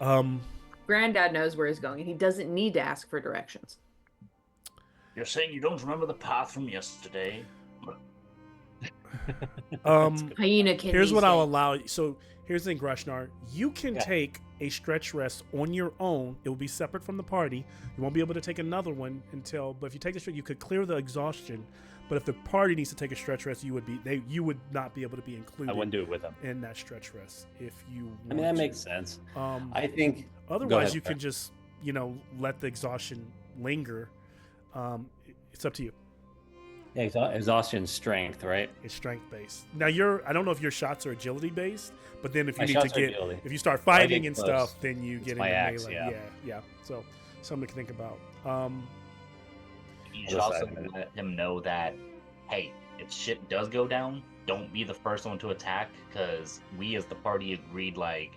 bad. Granddad knows where he's going, and he doesn't need to ask for directions. You're saying you don't remember the path from yesterday? Hyena can. Here's what I'll allow. So here's the thing, Grashnar. You can Yeah. take a stretch rest on your own. It will be separate from the party. You won't be able to take another one but if you take the stretch, you could clear the exhaustion. But if the party needs to take a stretch rest, you would not be able to be included. I wouldn't do it with them. In that stretch rest if you. I mean, that makes sense. Um, I think. Otherwise, ahead, you can Brett. just let the exhaustion linger. It's up to you. Yeah, exhaustion, strength, right? It's strength based. Now I don't know if your shots are agility based, but then if you My need to shots are get, agility. if you start I fighting get and close. stuff, then you It's get my into axe, melee. Yeah. So something to think about. You should Other also side of it. let him know that, hey, if shit does go down, don't be the first one to attack, because we as the party agreed, like,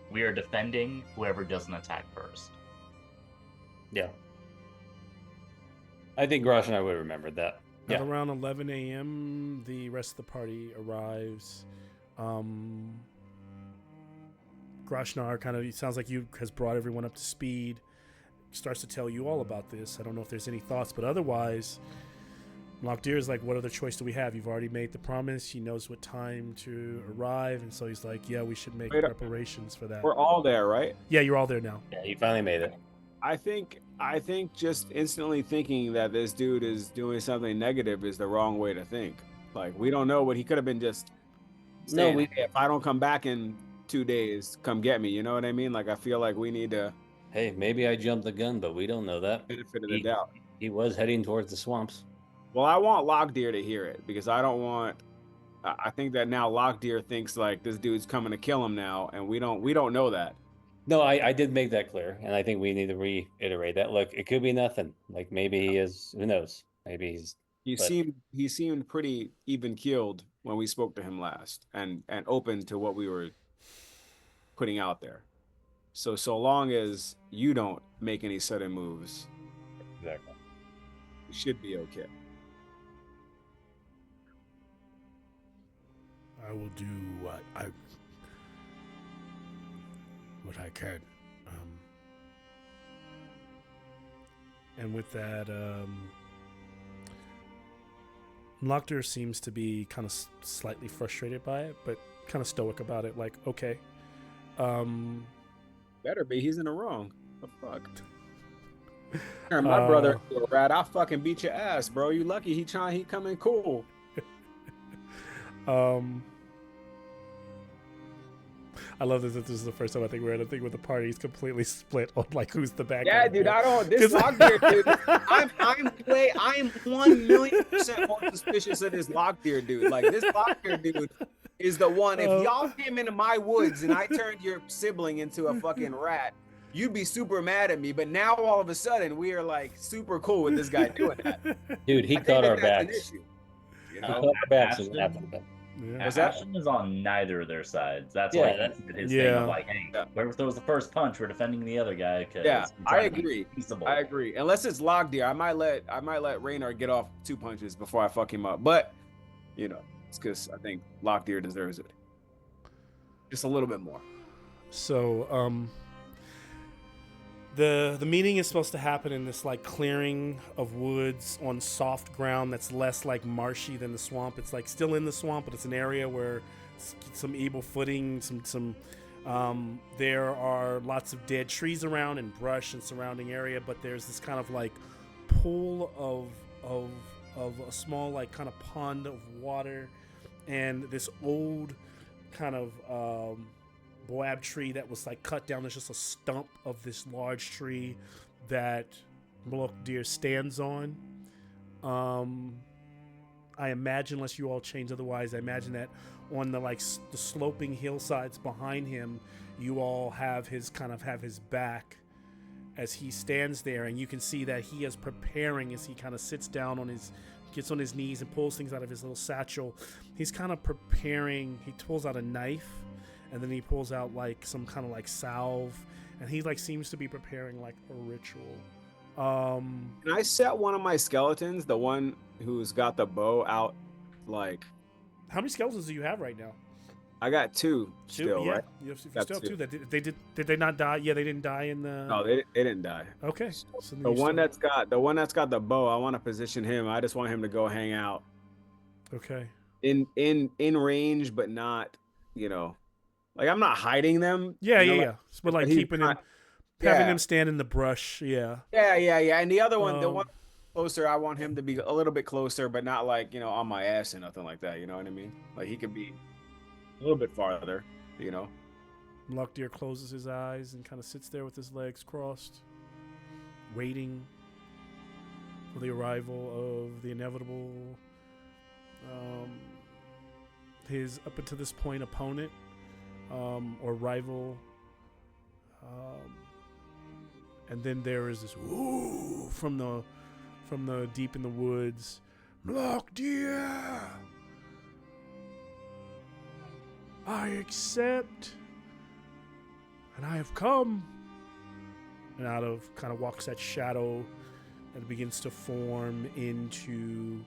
we are defending whoever doesn't attack first. Yeah. I think Grosh and I would have remembered that. At Yeah. around 11 a.m., the rest of the party arrives. Grashnar it sounds like has brought everyone up to speed. Starts to tell you all about this. I don't know if there's any thoughts, but otherwise, Lockdeer is like, what other choice do we have? You've already made the promise. He knows what time to arrive, and so he's like, yeah, we should make Wait, preparations for that. We're all there, right? Yeah, you're all there now. Yeah, you finally made it. I think just instantly thinking that this dude is doing something negative is the wrong way to think. Like, we don't know what he could have been just saying, hey, if I don't come back in 2 days, come get me. You know what I mean? Like, I feel like we need to Hey, maybe I jumped the gun, but we don't know that. benefit of the doubt. He was heading towards the swamps. Well, I want Lockdeer to hear it because I don't want. I think that now Lockdeer thinks like this dude's coming to kill him now, and we don't know that. No, I did make that clear, and I think we need to reiterate that. Look, it could be nothing. Like maybe he is. Who knows? Maybe he's. He seemed pretty even keeled when we spoke to him last, and open to what we were putting out there. So long as you don't make any sudden moves, Exactly. you should be okay. I will do what I can. And with that, Lockdeer seems to be kind of slightly frustrated by it, but kind of stoic about it. Like, okay, Better be. He's in the wrong. The fuck. Turn my brother into a rat. I fucking beat your ass, bro. You lucky he coming cool. I love this. This is the first time I think we're at a thing where the party's completely split on like who's the bad guy. Yeah, dude. I don't. This Lockdeer dude. I'm 1,000,000% more suspicious of this Lockdeer dude. Like this Lockdeer dude is the one. If y'all came into my woods and I turned your sibling into a fucking rat, you'd be super mad at me. But now all of a sudden we are like super cool with this guy doing that. Dude, he I think caught our that's an backs. issue, you He know? caught our backs and Ashton- happened. But Yeah. Is that- Ashton is on neither of their sides. That's Yeah, like that's- his yeah. thing of like, hey, Yeah. whoever throws the first punch, we're defending the other guy. 'Cause Yeah, we're I trying to be agree. peaceable. I agree. Unless it's Lockdeer, I might let Raynor get off 2 punches before I fuck him up. But you know, it's because I think Lockdeer deserves it. Just a little bit more. So, the meeting is supposed to happen in this like clearing of woods on soft ground that's less like marshy than the swamp. It's like still in the swamp, but it's an area where some evil footing, there are lots of dead trees around and brush and surrounding area, but there's this kind of like pool of a small like kind of pond of water and this old kind of boab tree that was like cut down. There's just a stump of this large tree that Moloch Deer stands on. I imagine, unless you all change otherwise, I imagine that on the like the sloping hillsides behind him, you all have his back as he stands there, and you can see that he is preparing as he kind of sits down gets on his knees and pulls things out of his little satchel. He's kind of preparing. He pulls out a knife and then he pulls out like some kind of like salve, and he like seems to be preparing like a ritual. Can I set one of my skeletons, the one who's got the bow out, like? How many skeletons do you have right now? I got two still, yeah. right? You still Got have two. two. Did they not die? Yeah, they didn't die in the. No, they didn't die. Okay. So then The you one still- the one that's got the bow, I want to position him. I just want him to go hang out Okay. in range, but not, like I'm not hiding them. Yeah, you know, yeah. But like but he's keeping not- him, having yeah. him stand in the brush. Yeah. Yeah. And the other one, the Um, one closer, I want him to be a little bit closer, but not like, on my ass and nothing like that. You know what I mean? Like he could be a little bit farther, Lockdeer closes his eyes and kind of sits there with his legs crossed, waiting for the arrival of the inevitable, his up until this point opponent, or rival. And then there is this woo from the deep in the woods. Lockdeer, I accept. And I have come. And out of kind of walks that shadow that begins to form into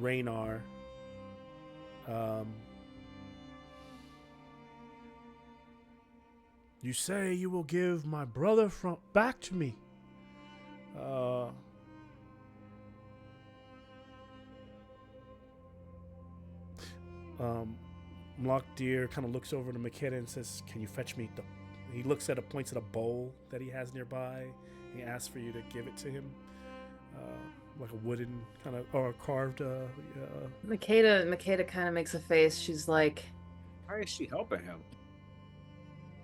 Raynar. You say you will give my brother back to me. Lockdeer kind of looks over to Makeda and says, "Can you fetch me?" He points at a bowl that he has nearby. He asks for you to give it to him, like a wooden kind of or a carved. Makeda kind of makes a face. She's like, Why is she helping him?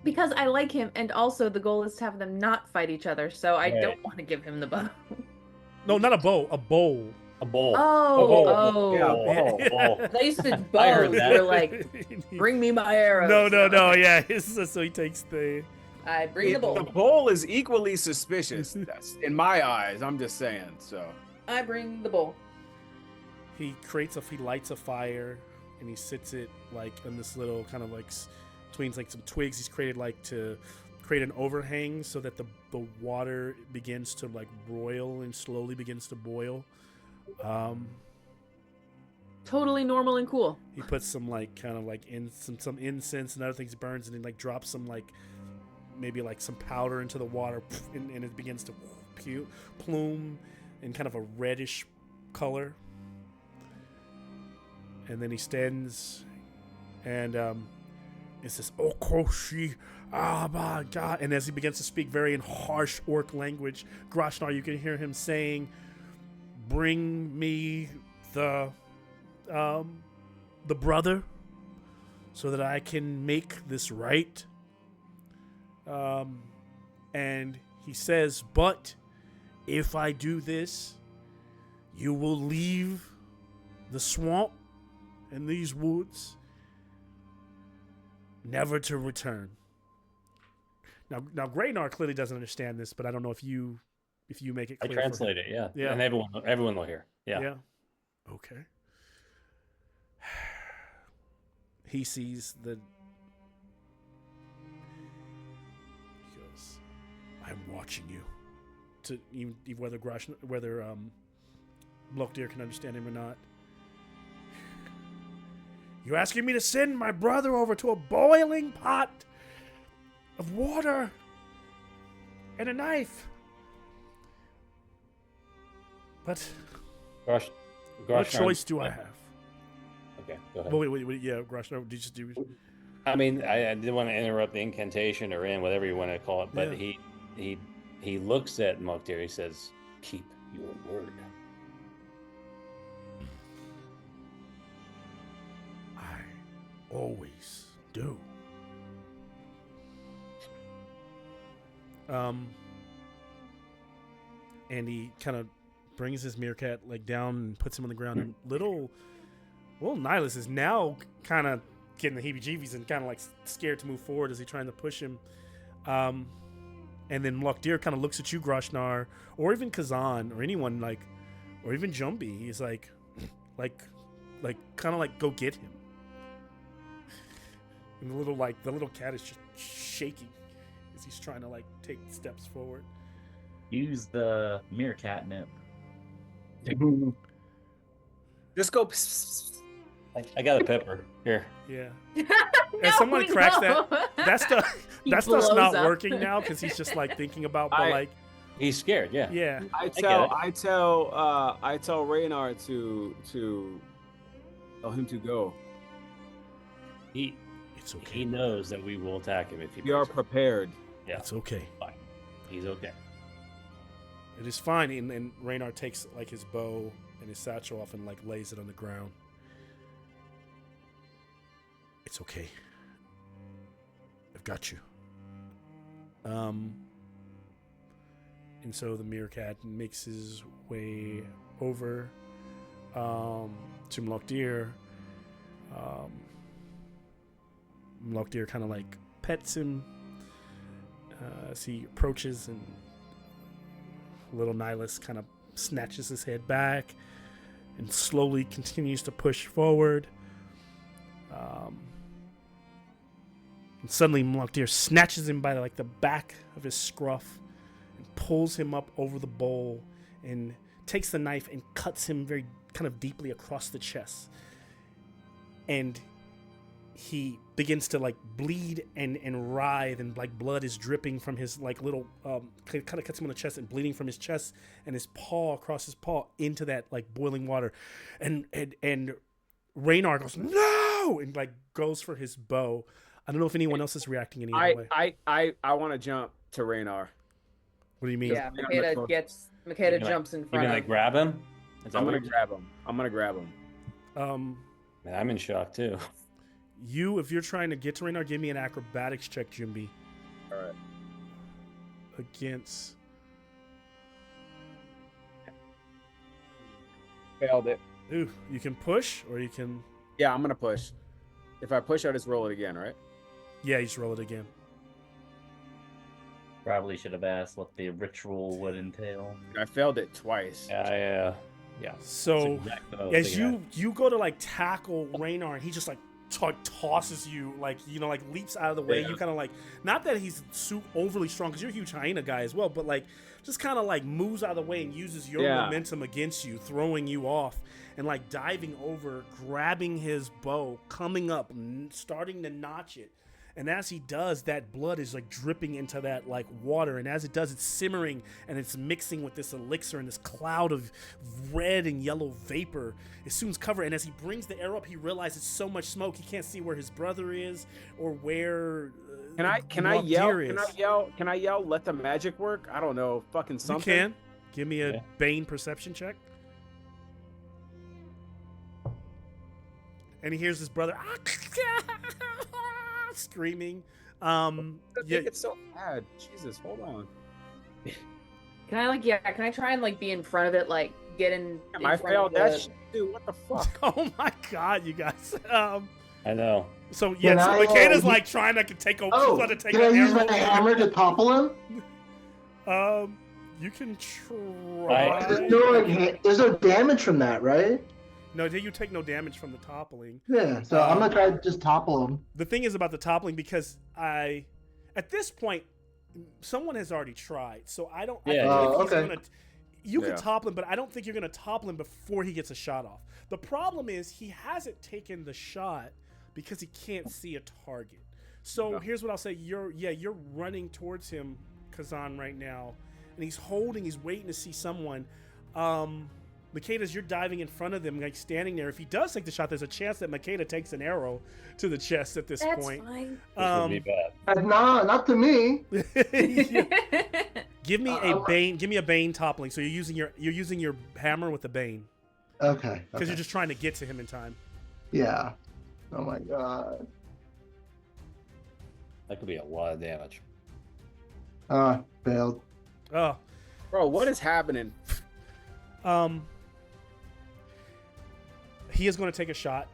because I like him, and also the goal is to have them not fight each other. So I Right. don't want to give him the bow. No, not a bow. A bowl. A bowl. Oh. Yeah. Bowl. They used to I heard bows. that. Were like, bring me my arrows. No. Yeah. So he takes the. I bring the bowl. The bowl is equally suspicious. That's in my eyes. I'm just saying. So I bring the bowl. He lights a fire, and he sits it like in this little kind of like between like some twigs. He's created like to create an overhang so that the water begins to like broil and slowly begins to boil. Totally normal and cool. He puts some like kind of like some incense and other things burns, and then like drops some like maybe like some powder into the water, and it begins to plume in kind of a reddish color. And then he stands and it says, "Okoshi, ah my God!" And as he begins to speak very in harsh orc language, Groshnar, you can hear him saying, "Bring me the brother, so that I can make this right." And he says, "But if I do this, you will leave the swamp and these woods, never to return." Now Graynar clearly doesn't understand this, but I don't know if you make it I clear. translate it, yeah. Yeah. And everyone will hear. Yeah. Okay. He sees the. He goes, "I'm watching you." To even whether Lockdeer can understand him or not. "You're asking me to send my brother over to a boiling pot of water and a knife. But what choice do I have?" Okay, go ahead. Well, wait, yeah, Grosh, no, did you just do? I mean, I didn't want to interrupt the incantation or whatever you want to call it, but Yeah. he looks at Mokdir. He says, "Keep your word." I always do. And he kind of brings his meerkat like down and puts him on the ground. And little Nihilus is now kind of getting the heebie-jeebies and kind of like scared to move forward as he's trying to push him. And then Lockdeer kind of looks at you, Groshnar, or even Kazan, or anyone like, or even Jumbie. He's like, kind of like, go get him. And the little cat is just shaking as he's trying to like take steps forward. Use the mirror catnip. Just go. Pss, pss, pss. I got a pepper here. Yeah. No, As someone cracks no. that stuff, He that stuff's blows not up. working now because he's just like thinking about, but like, He's scared. Yeah. yeah. I get tell Raynar to tell him to go. It's okay. He knows that we will attack him if he. We are breaks it. prepared. Yeah. It's okay. Fine. He's okay. It is fine. And Raynar takes like his bow and his satchel off and like lays it on the ground. It's okay. I've got you. And so the meerkat makes his way over to Mlokdir. Mlokdir kind of like pets him as he approaches, and little Nihilus kind of snatches his head back and slowly continues to push forward. And suddenly Mlokdir snatches him by like the back of his scruff and pulls him up over the bowl and takes the knife and cuts him very kind of deeply across the chest. And he begins to like bleed and writhe, and like blood is dripping from his like little kind of cuts him on the chest and bleeding from his chest and his paw across his paw into that like boiling water. And Raynar goes, no, and like goes for his bow. I don't know if anyone else is reacting any other way. I want to jump to Raynar. What do you mean? Yeah, Makeda jumps in You're front gonna of him. grab him? Is that I'm what gonna you're- grab him. Man, I'm in shock too. If you're trying to get to Raynar, give me an acrobatics check, Jimby. All right. Against. Failed it. Ooh, you can push or you can. Yeah, I'm gonna push. If I push, I just roll it again, right? Yeah, you just roll it again. Probably should have asked what the ritual would entail. I failed it twice. Yeah. So That's exactly what I was as thinking you go to like tackle Raynar, and he just like tosses you, like, you know, like leaps out of the way. Yeah. You kind of like, not that he's overly strong because you're a huge hyena guy as well, but like just kind of like moves out of the way and uses your momentum against you, throwing you off and like diving over, grabbing his bow, coming up, starting to notch it. And as he does, that blood is like dripping into that like water. And as it does, it's simmering and it's mixing with this elixir and this cloud of red and yellow vapor. It soon's covered. And as he brings the arrow up, he realizes so much smoke he can't see where his brother is or where. Can I yell? Let the magic work. I don't know. Fucking something. You can. Give me a Bane perception check. And he hears his brother screaming. It's so bad. Jesus, hold on. Can I try and like be in front of it, like get in I front failed of that the- shit, dude. What the fuck? Oh my god, you guys. I know. So yeah, so Makeda's like trying to take over. Oh, She's about to take can I an use arrow. my hammer to topple him? You can try. There's no damage from that, right? No, you take no damage from the toppling. Yeah, so I'm gonna try to just topple him. The thing is about the toppling, because at this point, someone has already tried. So I don't. Yeah. I think okay. You can topple him, but I don't think you're gonna topple him before he gets a shot off. The problem is he hasn't taken the shot because he can't see a target. So here's what I'll say: you're running towards him, Kazan, right now, and he's waiting to see someone. Makeda's, you're diving in front of them, like standing there. If he does take the shot, there's a chance that Makeda takes an arrow to the chest at this point. Fine. This would be bad. Not to me. Give me a bane. Give me a bane toppling. So you're using your hammer with the bane Okay. because you're just trying to get to him in time. Yeah. Oh my god. That could be a lot of damage. Failed. Oh, Bro, what is happening? he is going to take a shot.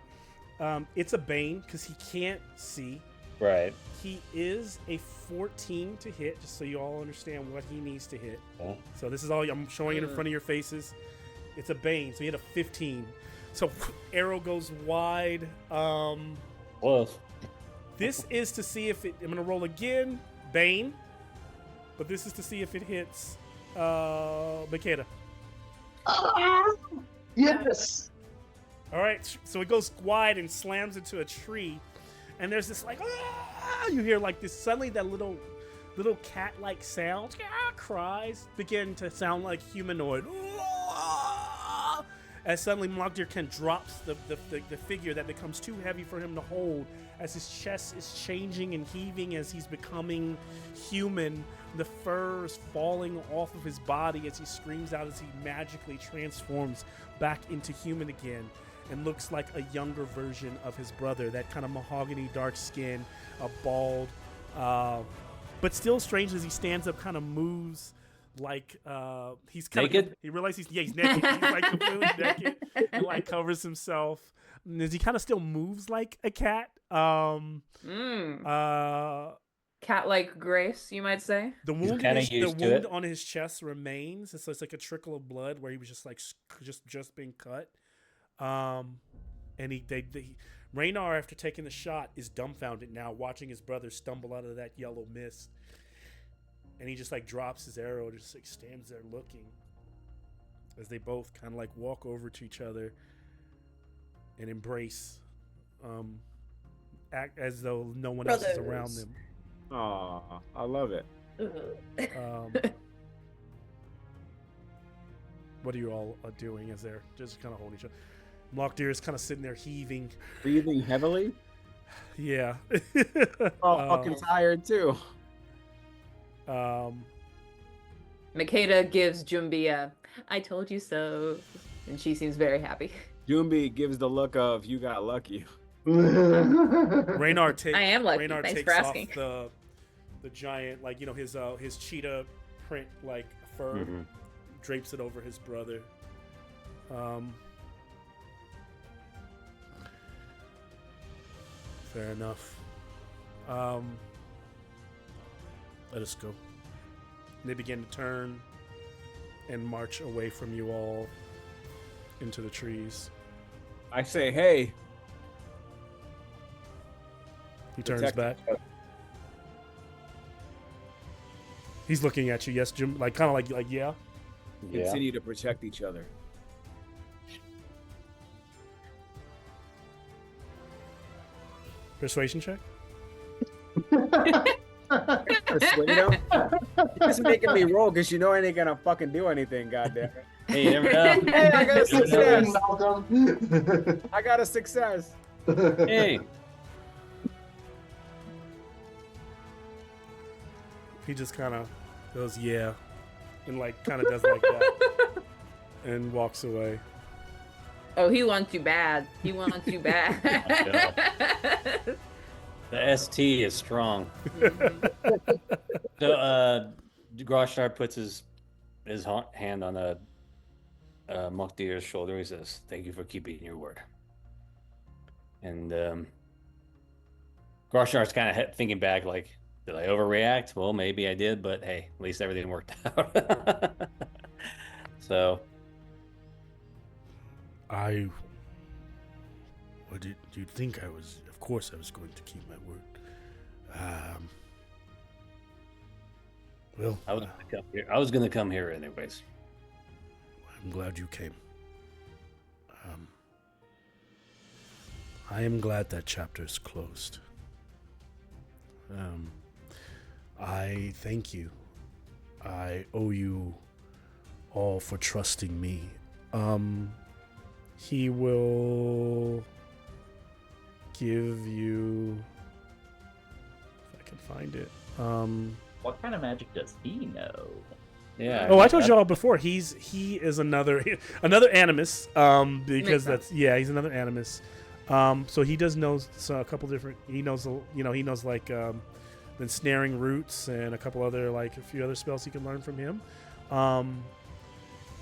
It's a bane because he can't see. Right. He is a 14 to hit, just so you all understand what he needs to hit. Yeah. So this is all I'm showing it in front of your faces. It's a bane, so he had a 15. So arrow goes wide. Close. This is to see if it. I'm gonna roll again, Bane, but this is to see if it hits Makeda. Yes. All right, so it goes wide and slams into a tree, and there's this like you hear like this suddenly that little cat-like sounds, cries begin to sound like humanoid. As suddenly Mlogdirken drops the figure that becomes too heavy for him to hold, as his chest is changing and heaving as he's becoming human. The fur is falling off of his body as he screams out as he magically transforms back into human again and looks like a younger version of his brother. That kind of mahogany dark skin, a bald, but still strange as he stands up, kind of moves like he's kind naked. of, he realizes he's naked. He's like completely naked and like covers himself. And as he kind of still moves like a cat. Cat-like grace, you might say. The wound, on his chest remains. So it's like a trickle of blood where he was just like just being cut. And Raynar, after taking the shot, is dumbfounded now, watching his brother stumble out of that yellow mist. And he just like drops his arrow, just like stands there looking as they both kind of like walk over to each other and embrace, act as though no one else is around them. Aw, I love it. What are you all doing as they're just kind of holding each other? Mlogdir is kind of sitting there heaving. Breathing heavily? Yeah. Fucking tired too. Makeda gives Jumbi a "I told you so," and she seems very happy. Jumbi gives the look of "you got lucky." Raynar takes. I am lucky. Raynar Thanks takes for asking. off the giant, like, you know, his cheetah print like fur, drapes it over his brother. Fair enough. Let us go. They begin to turn and march away from you all into the trees. I say, hey. He turns back. He's looking at you, yes, Jim. Like, kind of like yeah. Continue to protect each other. Persuasion check. Persuade him? You're just making me roll because you know I ain't gonna fucking do anything, goddamn. Hey, you never know. Hey, I got a success. I got a success. Hey. He just kind of goes, yeah, and like kind of does like that, and walks away. Oh, he wants you bad. He wants you bad. The ST is strong. So, Groshar puts his hand on Mokdir's shoulder. He says, "Thank you for keeping your word." And Groshar's kind of thinking back, like, did I overreact? Well, maybe I did, but hey, at least everything worked out. So, What did you think I was? Of course, I was going to keep my word. Well, I was gonna come here anyways. I'm glad you came. I am glad that chapter is closed. I thank you. I owe you all for trusting me. He will give you, if I can find it. What kind of magic does he know? Yeah. Oh, I told y'all before. He is another animus. Because he's another animus. So he does know a couple different. He knows like the ensnaring roots and a couple other, like a few other spells he can learn from him.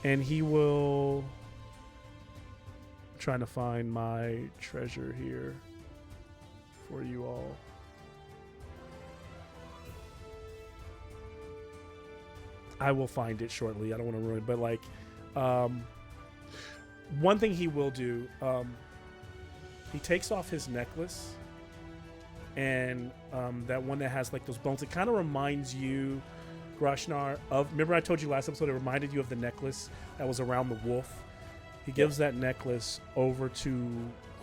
And he will. I'm trying to find my treasure here for you all. I will find it shortly. I don't want to ruin it, but like, one thing he will do, he takes off his necklace and that one that has like those bones. It kind of reminds you, Groshnar, of, remember I told you last episode, it reminded you of the necklace that was around the wolf. He gives that necklace over to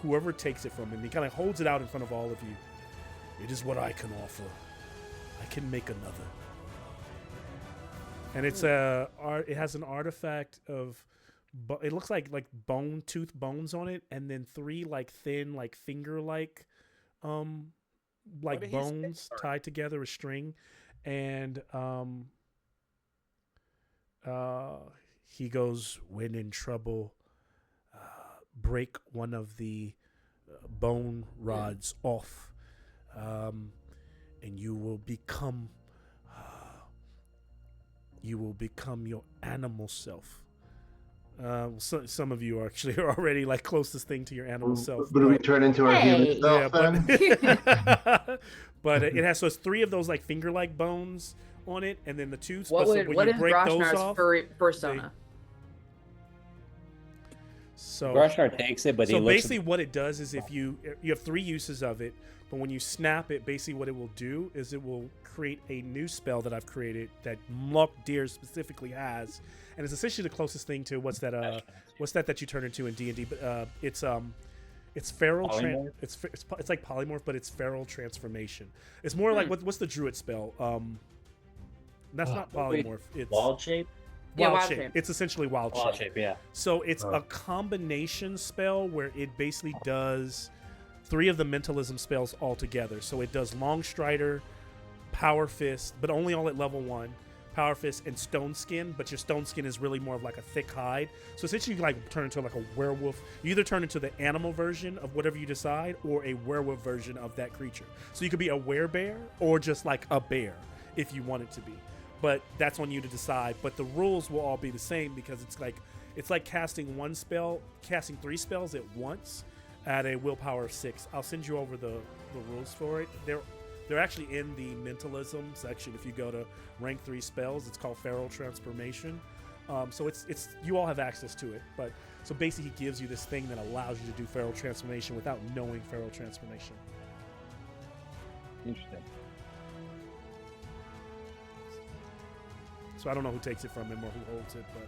whoever takes it from him. He kind of holds it out in front of all of you. It is what I can offer. I can make another. And it's it has an artifact of, it looks like tooth bones on it, and then 3 like thin like finger like bones tied together, a string, and he goes, when in trouble, break one of the bone rods off, and you will become your animal self. So, some of you are actually already like closest thing to your animal self. But we turn into our human self then? But it has, so it's 3 of those like finger-like bones on it, and then the tooth. What is Groshnar's persona? So Groshnar takes it, but he looks basically what it does is, if you have 3 uses of it, but when you snap it, basically what it will do is it will create a new spell that I've created that Mlokdir specifically has, and it's essentially the closest thing to what's that you turn into in D&D, but it's feral it's like polymorph, but it's feral transformation. It's more like what's the druid spell? That's not polymorph. It's wild shape. Wild shape. It's essentially wild shape. Yeah. So it's a combination spell where it basically does 3 of the mentalism spells all together. So it does Long Strider, Power Fist, but only all at level 1, Power Fist, and Stone Skin. But your Stone Skin is really more of like a thick hide. So essentially you can like turn into like a werewolf. You either turn into the animal version of whatever you decide, or a werewolf version of that creature. So you could be a werebear or just like a bear if you want it to be. But that's on you to decide. But the rules will all be the same, because it's like casting 3 spells at once at a willpower of 6. I'll send you over the rules for it. They're actually in the mentalism section. If you go to rank 3 spells, it's called Feral Transformation. So it's you all have access to it. But so basically he gives you this thing that allows you to do Feral Transformation without knowing Feral Transformation. Interesting. So I don't know who takes it from him or who holds it, but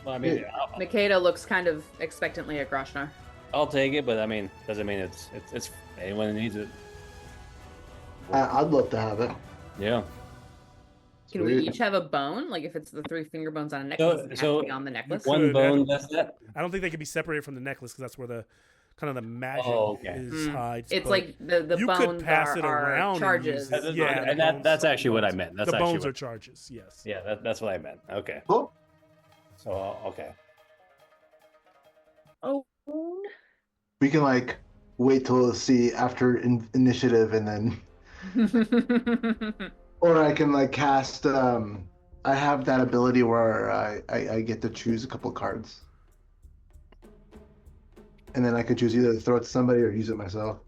Well, I mean, Makeda looks kind of expectantly at Groshnar. I'll take it, but I mean, doesn't mean it's anyone who needs it. I'd love to have it. Yeah. Can we each have a bone? Like if it's the 3 finger bones on a necklace, it has to be on the necklace? One bone, that's that. I don't think they can be separated from the necklace, because that's where the kind of the magic is hides. It's like the you bones could pass it are around charges. And that's actually what I meant. That's the actually bones are charges. Yes. Yeah, that's what I meant. Okay. Cool. So okay. Oh. We can like wait till see after initiative, and then, or I can like cast. I have that ability where I get to choose a couple cards, and then I could choose either to throw it to somebody or use it myself.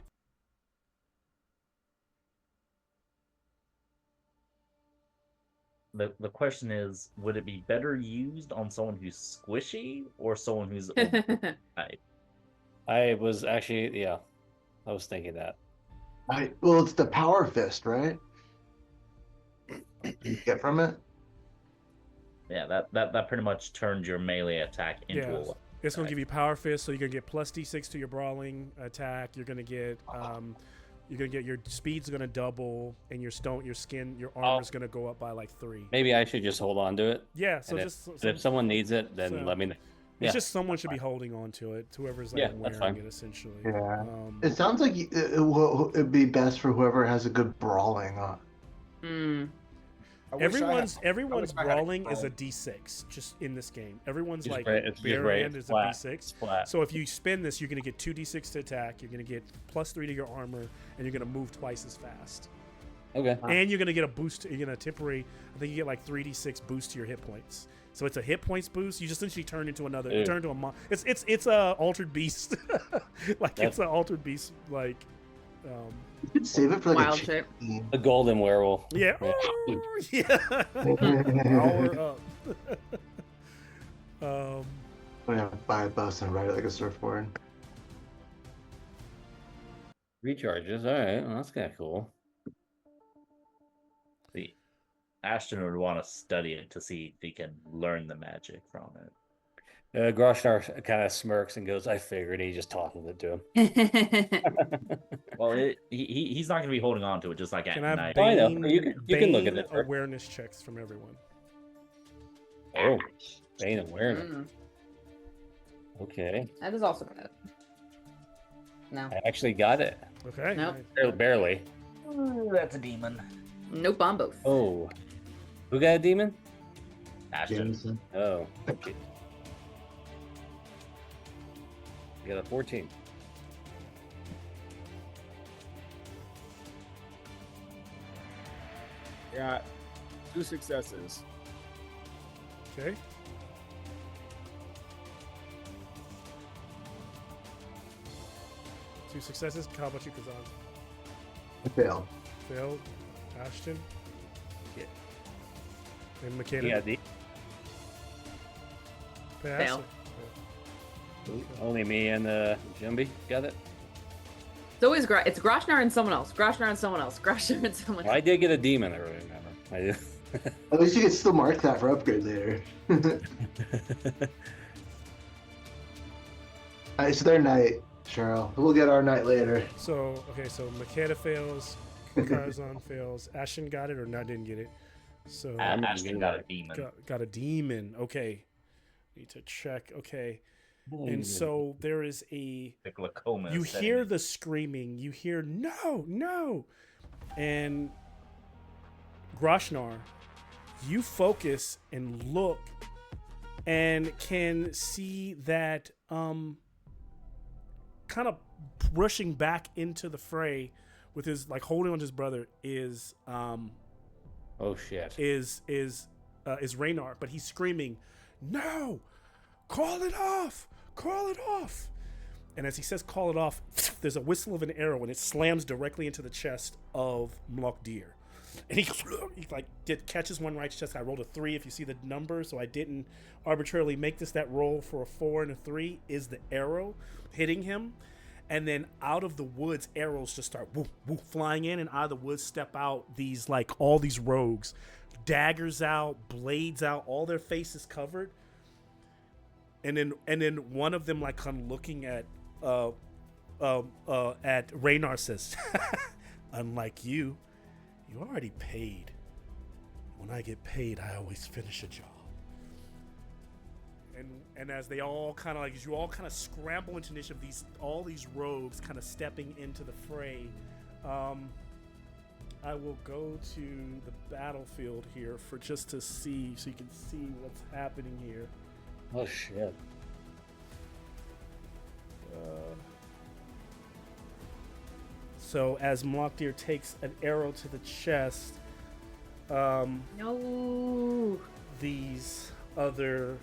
The question is, would it be better used on someone who's squishy or someone who's overnight? I was actually, I was thinking that. Well, it's the power fist, right? You get from it? Yeah, that pretty much turns your melee attack into a weapon. It's going to give you power fist, so you're going to get plus d6 to your brawling attack. You're going to get your speed's going to double, and your armor's going to go up by like 3. Maybe I should just hold on to it. Yeah, so if someone needs it, then let me know. It's just someone should be holding on to it. Whoever's like wearing it, essentially. Yeah. It sounds like it'd be best for whoever has a good brawling on. Everyone's brawling is a d6 just in this game. Everyone's like bare hand is a d6. Flat. So if you spin this, you're gonna get 2d6 to attack. You're gonna get plus 3 to your armor, and you're gonna move twice as fast. Okay. And you're gonna get a boost. You're gonna temporary. I think you get like 3d6 boost to your hit points. So it's a hit points boost. You just essentially turn into another. You turn into a It's a altered beast. It's an altered beast. Like. You could save it for like wild shape. The golden werewolf. Yeah. Yeah. Power up. I'm gonna buy a bus and ride it like a surfboard. Recharges. All right. Well, that's kind of cool. See, Ashton would want to study it to see if he can learn the magic from it. Groshnar kind of smirks and goes, "I figured." He just tosses it to him. Well, he's not going to be holding on to it just like Can at I night. Oh, I know. Bane, You can look at Bane it, sir. awareness checks from everyone? Oh, Bane awareness. Mm, Okay, that is also good. No. I actually got it. Okay. Nope. nice. Barely. Ooh, that's a demon. Nope on both. Oh, who got a demon? Ashton. Jameson. Oh, okay. You got a 14. Got 2 successes. Okay. Two successes. How about you, Kazan? Fail. Failed. Ashton. Yeah. And McKenna. You got the Pass. Fail. only me and Jumby got it. It's always it's Groshnar and someone else. Groshnar and someone else. Groshnar and someone else. Well, I did get a demon. I remember. I did. At least you can still mark that for upgrade later. Alright, so their night, Cheryl. We'll get our night later. So okay, so McKenna fails, Karzan fails. Ashton got it or not? Didn't get it. So Ashton got a demon. got a demon. Okay, need to check. Okay, and so there is a. The glaucoma. You is setting hear in. the screaming. You hear no, no, and Groshnar, you focus and look, and can see that kind of rushing back into the fray with his like holding on to his brother is Oh shit. is Raynar, but he's screaming, "No! Call it off! Call it off!" And as he says, "Call it off," there's a whistle of an arrow, and it slams directly into the chest of Mlokdir. And he catches one right chest. I rolled a 3 if you see the number, so I didn't arbitrarily make this. That roll for a 4 and a 3 is the arrow hitting him. And then out of the woods, arrows just start woof, woof, flying in, and out of the woods step out these all these rogues, daggers out, blades out, all their faces covered. And then one of them like kind of looking at Raynar says, "Unlike you, you already paid. When I get paid, I always finish a job." And as they all kind of as you all kind of scramble into initiative, all these rogues kind of stepping into the fray. I will go to the battlefield here for just to see, so you can see what's happening here. Oh shit. So as Mlokdir takes an arrow to the chest, No. these other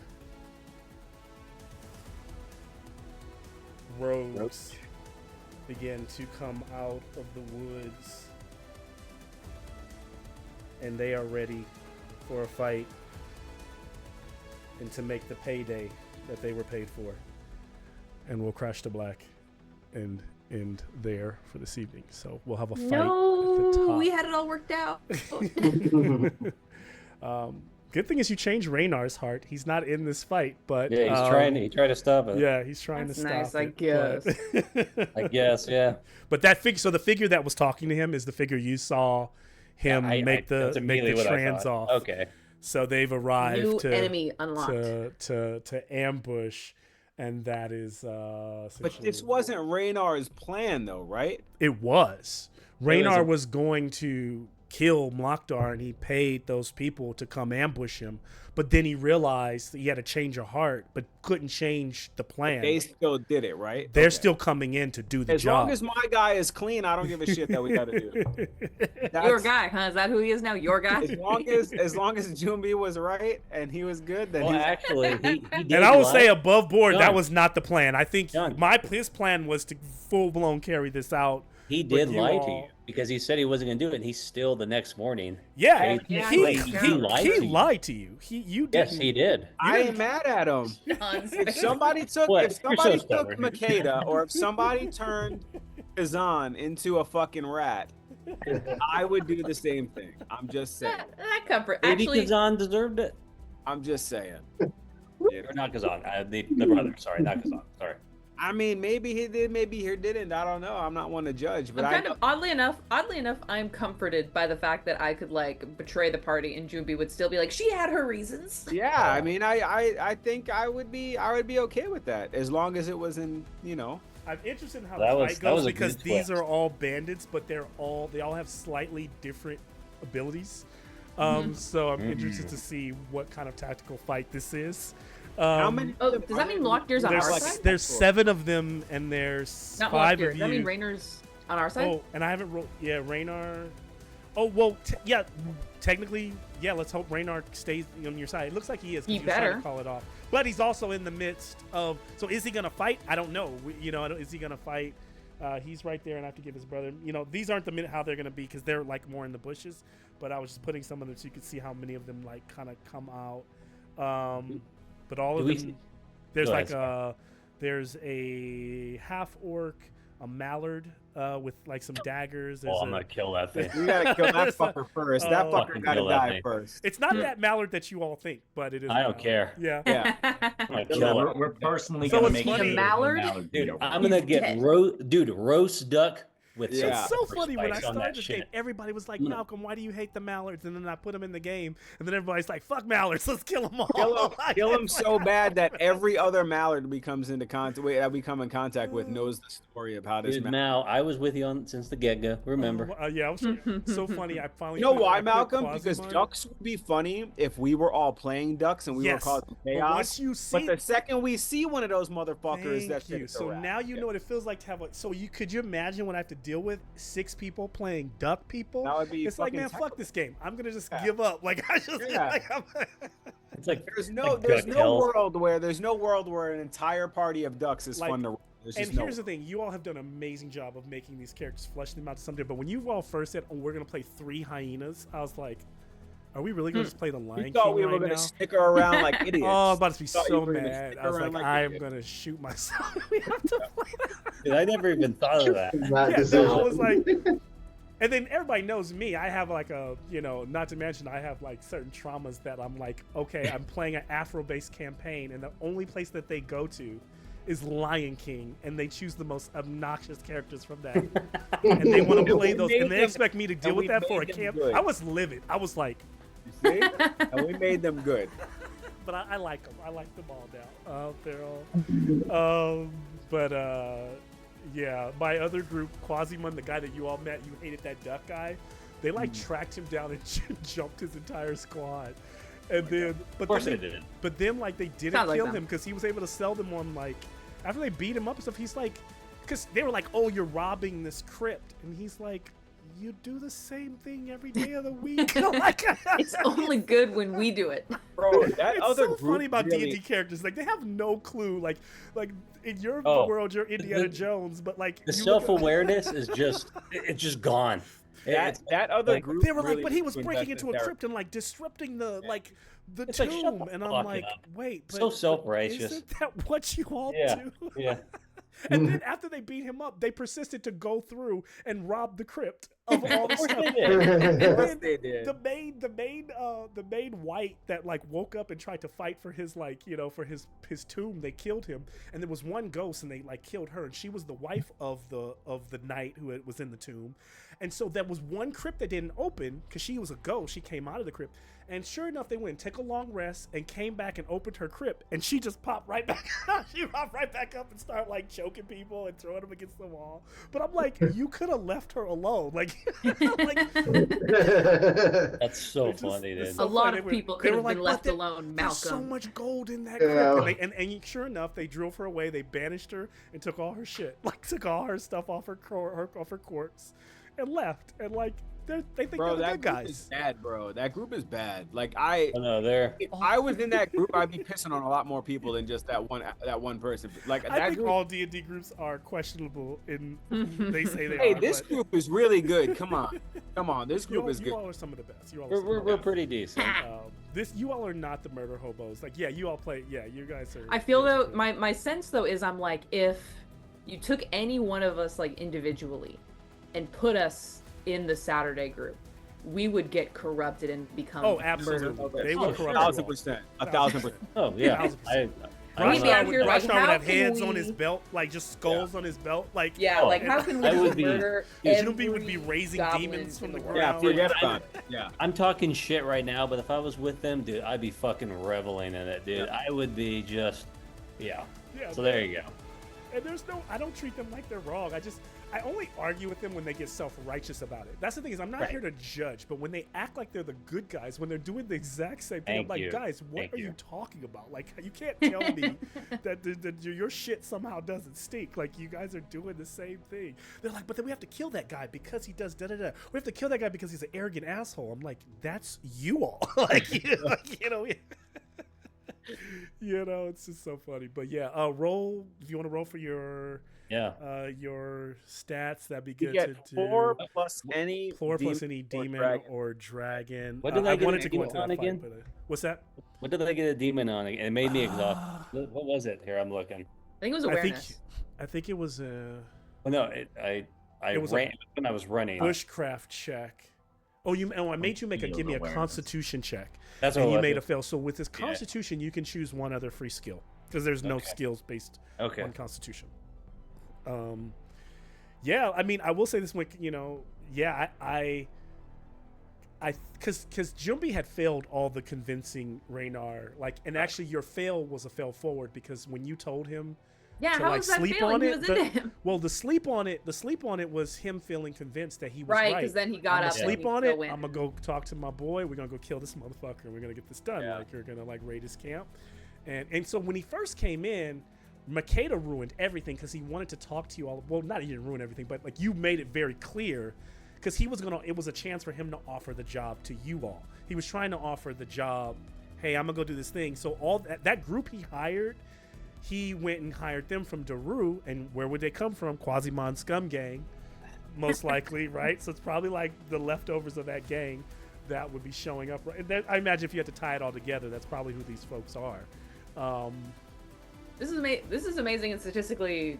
rogues begin to come out of the woods, and they are ready for a fight and to make the payday that they were paid for. And we'll crash to black and end there for this evening. So we'll have a fight at the No, top. we had it all worked out. Good thing is you changed Raynar's heart. He's not in this fight, but Yeah, he's trying. He tried to stop it. Yeah, he's trying That's to stop nice, I it. guess. But, I guess. Yeah. but that figure, so the figure that was talking to him is the figure you saw him make that's the immediately what I trans thought. off. Okay. So they've arrived New to enemy unlocked. to ambush, and that is. But this wasn't Raynar's plan, though, right? It was. Raynar a- was going to kill Mlokdir, and he paid those people to come ambush him. But then he realized that he had to change a heart, but couldn't change the plan. They still did it, right? They're Okay. still coming in to do the As job. long as my guy is clean, I don't give a shit that we got to do. Your That's- guy, huh? Is that who he is now? Your guy? As long as Jumbi was right and he was good, then Well, he actually, he did And I will lie. say above board, that Done. was not the plan. I think Done. his plan was to full blown carry this out. He with did you lie to all. you because he said he wasn't going to do it, and he still the next morning. Yeah, Yeah, he he lied to you. You didn't. Yes, he did. I ain't mad at him. John's If face. somebody took What? if somebody You're so took stubborn. Makeda, or if somebody turned Kazan into a fucking rat, I would do the same thing. I'm just saying. That comfort. Maybe Actually, Kazan deserved it. I'm just saying. Or not Kazan. The brother. Sorry, not Kazan. Sorry. I mean, maybe he did, maybe he didn't. I don't know. I'm not one to judge, but I'm kind of oddly enough, I'm comforted by the fact that I could like betray the party and Junbi would still be like, she had her reasons. Yeah, I mean, I think I would be okay with that as long as it was in, you know. I'm interested in how That the was- fight that was goes a because good these twist. are all bandits, but they all have slightly different abilities. So I'm interested to see what kind of tactical fight this is. How many? Oh, does that mean Lockdear's on our side? There's 7 of them, and there's Not 5 Lockdear. of Does that mean you. Raynor's on our side? Oh, and I haven't rolled. Yeah, Raynar. Oh well, yeah. Technically, yeah. Let's hope Raynar stays on your side. It looks like he is. 'Cause He you're trying to better. call it off. But he's also in the midst of. So is he gonna fight? I don't know. Is he gonna fight? He's right there, and I have to give his brother. These aren't the minute how they're gonna be because they're like more in the bushes. But I was just putting some of them so you could see how many of them like kind of come out. But all of Do we them. see- There's Go like ahead, there's a half orc, a mallard with like some daggers. There's I'm gonna kill that thing. We gotta kill that There's a- fucker first. That Oh. fucker Fucking gotta kill that die thing. first. It's not that mallard that you all think, but it is. I a don't mallard. care. Yeah. Yeah. I'm gonna Yeah, kill we're, it. we're personally So gonna it's make funny- sure Mallard? Dude, Peter I'm gonna get Dead. roast duck with some Yeah. It's so pepper funny when I spice on started that this shit. game, everybody was like, Mm. Malcolm, why do you hate the mallards? And then I put them in the game, and then everybody's like, fuck mallards, let's kill them all. Kill him so bad that every other mallard we come in contact with knows the story of how this Dude, mallard. Mal, I was with you on since the get-go. Remember? Yeah, it was so funny. I finally. You know put- I why, put Malcolm? Because Quasimon. ducks would be funny if we were all playing ducks and we Yes, were causing but chaos. once you see, But the second we see one of those motherfuckers, that's thank you. So now you know what it feels like to have. So could you imagine when I have to deal with 6 people playing duck people? That would be It's like, fucking man, terrible. fuck this game. I'm gonna just Yeah. give up. Like I just Yeah. like I'm, It's like There's no duck hell. world where an entire party of ducks is Like, fun to run. There's And just here's no. the thing: you all have done an amazing job of making these characters, fleshing them out to something. But when you all first said, "Oh, we're gonna play 3 hyenas," I was like, "Are we really gonna just play the Lion You thought King we were right gonna now?" sticker around like idiots. Oh, I'm about to be Thought you so were gonna mad. stick I was around like, like I am idiots. gonna shoot myself. We have to play that. Dude, I never even thought of that. That Yeah, decision. no, I was like, and then everybody knows me. I have like not to mention I have like certain traumas that I'm like, okay, I'm playing an Afro-based campaign, and the only place that they go to is Lion King, and they choose the most obnoxious characters from that, and they want to And play we those, made and they them- expect me to deal and with we that for a made them camp. good. I was livid. I was like, You see? And we made them good. but I like them. I like them all now. They're all. Yeah, my other group, Quasimon, the guy that you all met, you hated that duck guy. They like tracked him down and jumped his entire squad, and then Of course they did. But then like they didn't Sounds like kill them. him because he was able to sell them on like after they beat him up and stuff. He's like, because they were like, oh, you're robbing this crypt, and he's like, you do the same thing every day of the week. Like, It's only good when we do it. Bro, that it's other so group funny about really, D&D characters. Like they have no clue. Like in your Oh, world, you're Indiana the- Jones, but like The you look at- self-awareness is it's just gone. that other like, group. They were like, really but he was invested breaking into a there. crypt and like disrupting the like the It's like, shut tomb, the and I'm fuck like, up. wait, So but self-righteous. Isn't that what you all Yeah. do? Yeah. And then after they beat him up, they persisted to go through and rob the crypt of all the Of course stuff. they did. Of course they did. The main white that like woke up and tried to fight for his for his tomb, they killed him, and there was one ghost and they like killed her, and she was the wife of the knight who was in the tomb, and so there was one crypt that didn't open because she was a ghost. She came out of the crypt, and sure enough, they went and took a long rest and came back and opened her crypt, and she just popped right back. She popped right back up and started like choking people and throwing them against the wall. But I'm like, you could have left her alone, like. That's so It's just- funny, it's dude. so A lot funny. of They people were could have like, been "But left there- alone, There's so Malcolm. much gold in that Yeah. crypt. And sure enough, they drove her away. They banished her and took all her shit, like took all her stuff off her corpse, and left. And like they think Bro, they're the that good group is guys. bad, bro. That group is bad. Like Oh, no, they're if I was in that group, I'd be pissing on a lot more people than just that one person. Like I that think group. all D&D groups are questionable in they say they Hey, are. this but group is really good. Come on, this group you, is you good. all are some of the best. You all are some we're, of the we're best. pretty decent. You all are not the murder hobos. Like, yeah, you all play. Yeah, you guys are. I feel you guys are though good. my sense though is I'm like if you took any one of us like individually and put us in the Saturday group, we would get corrupted and become absolutely. They would corrupt 1,000%. 1,000%. Oh yeah, We'd be out here like, Rashnar would how have can heads we... on his belt, like just skulls on his belt, like like how can we just murder Jumpy would be raising demons from the ground. Yeah, forget about it. Yeah. I'm talking shit right now, but if I was with them, dude, I'd be fucking reveling in it, dude. Yeah. I would be just, Yeah, So there you go. And I don't treat them like they're wrong. I only argue with them when they get self-righteous about it. That's the thing is I'm not here to judge, but when they act like they're the good guys, when they're doing the exact same thing, I'm like, guys, what are you talking about? Like, you can't tell me that your shit somehow doesn't stink. Like, you guys are doing the same thing. They're like, but then we have to kill that guy because he does da-da-da. We have to kill that guy because he's an arrogant asshole. I'm like, that's you all. You know, it's just so funny. But yeah, roll if you want to roll for your stats. That'd be good You to get do. 4 plus any demon or dragon. What did I wanted get to a go into demon that on fight, again? but, what's that? What did I get a demon on? And it made me exhausted. What was it? Here, I'm looking. I think it was awareness. I think it was Well, no, I was ran when I was running. bushcraft check. I made you give me a constitution check. That's and what you it made a was. fail. So with this constitution, you can choose one other free skill because there's no skills based on constitution. Yeah, I mean, I will say this, like, you know, I because Jumbi had failed all the convincing Raynar, like, and actually your fail was a fail forward because when you told him to how like was that sleep failing? on He it, was into him. well, the sleep on it was him feeling convinced that he was right. Because then he got I'm up. gonna sleep and on he it. still went. I'm gonna go talk to my boy. We're gonna go kill this motherfucker. We're gonna get this done. Yeah. Like, you're gonna like raid his camp, and so when he first came in, Makeda ruined everything because he wanted to talk to you all. Well, not he didn't ruin everything, but like you made it very clear because he was gonna. It was a chance for him to offer the job to you all. He was trying to offer the job. Hey, I'm gonna go do this thing. So all that group he hired. He went and hired them from Daru, and where would they come from? Quasimon scum gang, most likely, right? So it's probably like the leftovers of that gang that would be showing up. And I imagine if you had to tie it all together, that's probably who these folks are. This is amazing and statistically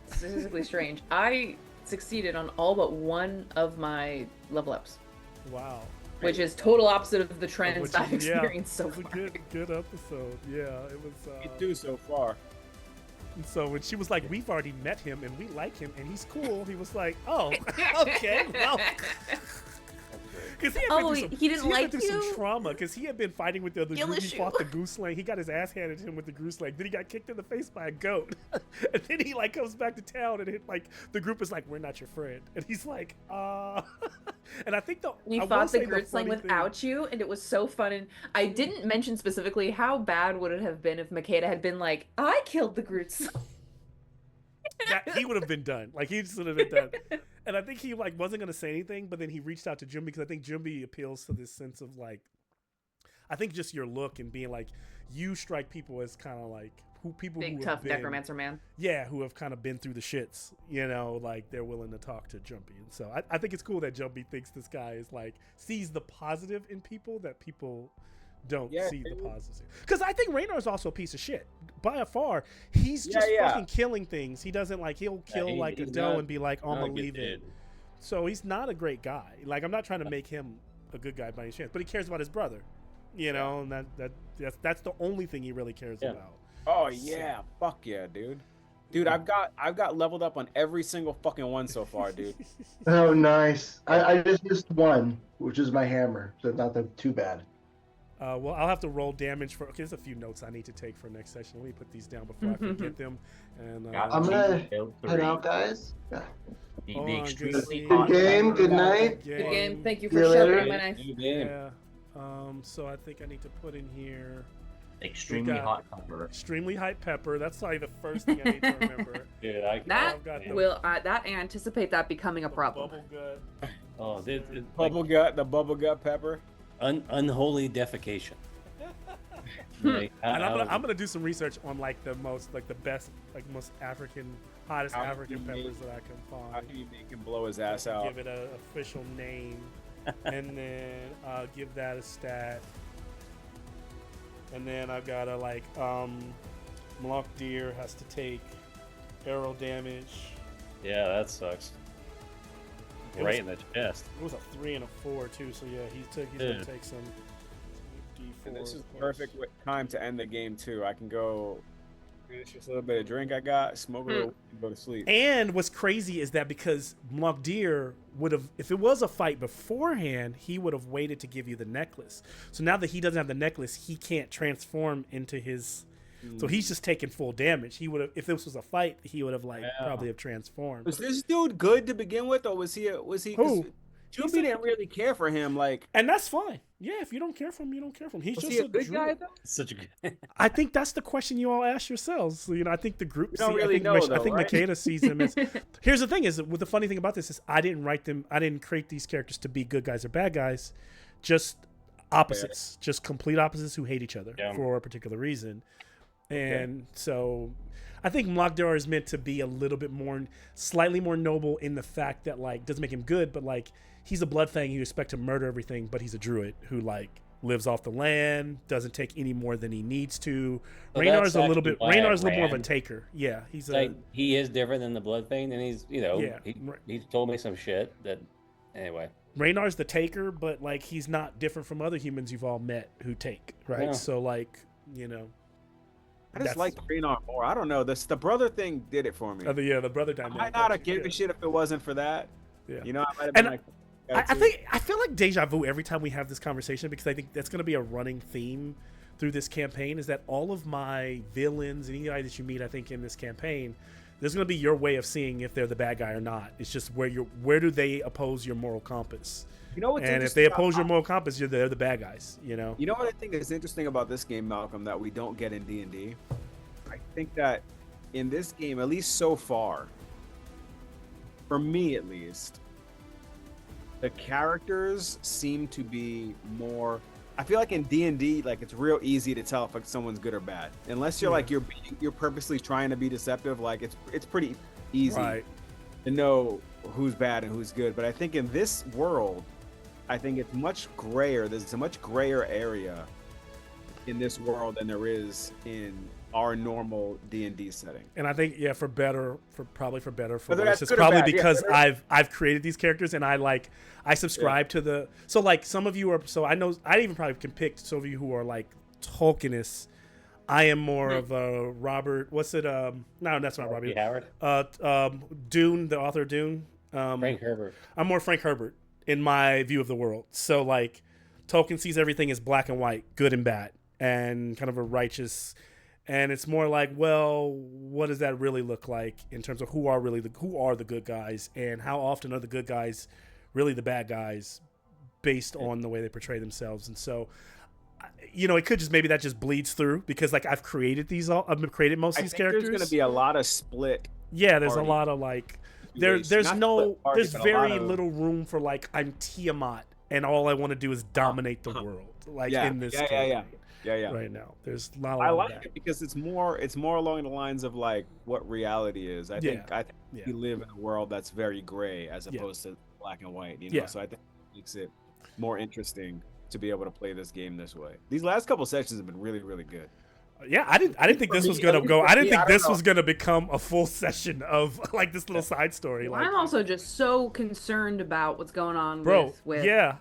strange. I succeeded on all but one of my level ups. Wow. Which is total opposite of the trends I've experienced so far. It was a good episode. Yeah, it was. You do so far. And so when she was like, "We've already met him and we like him and he's cool," he was like, "Oh, okay, well." Because he didn't like through you? some trauma because he had been fighting with the other group. He issue. fought the goose leg. He got his ass handed to him with the goose leg. Then he got kicked in the face by a goat. And then he like comes back to town and the group is like, "We're not your friend." And he's like, And I think we fought the Groot Slang without you, and it was so fun. And I didn't mention specifically how bad would it have been if Makeda had been like, "I killed the Groot Slang." He would have been done. Like, he just would have been done. And I think he like wasn't gonna say anything, but then he reached out to Jumbi because I think Jumbi appeals to this sense of like, I think just your look and being like, you strike people as kind of like big tough necromancer man. Yeah, who have kind of been through the shits, you know, like they're willing to talk to Jumbi. And so I think it's cool that Jumbi thinks this guy is like sees the positive in people that people don't see the positive. Because I think Raynar's also a piece of shit. By far, he's just fucking killing things. He doesn't like, he'll kill like a doe and be like, "Oh, I'm gonna leave it." So he's not a great guy. Like, I'm not trying to make him a good guy by any chance, but he cares about his brother, you know, and that's the only thing he really cares about. Oh yeah, fuck yeah, dude. Dude, I've got leveled up on every single fucking one so far, dude. Oh, nice. I just missed one, which is my hammer, so it's not too bad. Well, I'll have to roll damage for. Okay, there's a few notes I need to take for next session. Let me put these down before I forget them. And I'm gonna head out, guys. Yeah. Good game. Good night. Good game. Thank you See for you later. shoving my knife. Yeah. So I think I need to put in here Extremely hot pepper. Extremely hot pepper. That's probably the first thing I need to remember. Yeah, I anticipate that becoming a problem. Bubble gut. Oh, The bubble gut pepper. Unholy defecation. And I'm gonna do some research on like the best, like most hottest African peppers that I can find. How can you make him blow his ass out? Give it an official name, and then give that a stat. And then I've got to Malak Deer has to take arrow damage. Yeah, that sucks. Right in the chest. It was a 3 and a 4 too. So yeah, he's gonna take some D4. And this is plus. perfect time to end the game too. I can go finish this little bit of drink I got, smoke a little, and go to sleep. And what's crazy is that because Mokdir would have, if it was a fight beforehand, he would have waited to give you the necklace. So now that he doesn't have the necklace, he can't transform into his. So he's just taking full damage. He would have, if this was a fight, he would have probably have transformed. Was this dude good to begin with, or was he? Who? Juby didn't really care for him, like. And that's fine. Yeah, if you don't care for him, you don't care for him. He's Was just he a good guy though? Such a good. I think that's the question you all ask yourselves. So, I think the group. We don't really know, I though, think right? Makeda sees them as. Here's the thing: is with the funny thing about this is I didn't write them. I didn't create these characters to be good guys or bad guys, just opposites, just complete opposites who hate each other for a particular reason. And so, I think Mokdar is meant to be a little bit more, slightly more noble in the fact that doesn't make him good, but he's a blood fang you expect to murder everything, but he's a druid who lives off the land, doesn't take any more than he needs to. So Raynar's a little actually bit. why I Raynar's a little more of a ran. taker. Yeah, he's He is different than the blood thing, and he's he told me some shit that anyway. Raynar's the taker, but he's not different from other humans you've all met who take, right? Yeah. So I just like Raynar more. I don't know. The brother thing did it for me. the brother I dynamic. might not have given a shit if it wasn't for that. Yeah. I might have been I feel like deja vu every time we have this conversation because I think that's going to be a running theme through this campaign is that all of my villains and anybody that you meet, I think in this campaign, there's going to be your way of seeing if they're the bad guy or not. It's just where do they oppose your moral compass? And if they oppose your moral compass, they're the bad guys. You know what I think is interesting about this game, Malcolm, that we don't get in D&D? I think that in this game, at least so far, for me at least, the characters seem to be more. I feel like in D&D, it's real easy to tell if someone's good or bad, unless you're you're purposely trying to be deceptive. It's pretty easy to know who's bad and who's good. But I think in this world, I think it's much grayer. There's a much grayer area in this world than there is in our normal D&D setting. And I think for better, for worse. Whether that's It's good or probably bad, because I've created these characters and I subscribe to the some of you are I know I even probably can pick some of you who are Tolkienists. I am more of a Robert. What's it? No, that's not Robert Howard. Dune, the author of Dune. Frank Herbert. I'm more Frank Herbert in my view of the world. So Tolkien sees everything as black and white, good and bad, and kind of a righteous. And it's more what does that really look like in terms of who are the good guys, and how often are the good guys really the bad guys, based on the way they portray themselves? And so, it could just maybe that just bleeds through because I've created I've created most of these characters. There's going to be a lot of split. Yeah, there's a lot of there's very little room for I'm Tiamat and all I want to do is dominate the world in this game. Yeah. Right now, there's not a lot. I like of that. it because it's more along the lines of what reality is. I think we live in a world that's very gray as opposed to black and white. So I think it makes it more interesting to be able to play this game this way. These last couple sessions have been really, really good. Yeah, I didn't think this was gonna go. I didn't think this was gonna become a full session of this little side story. I'm also just so concerned about what's going on with. Yeah.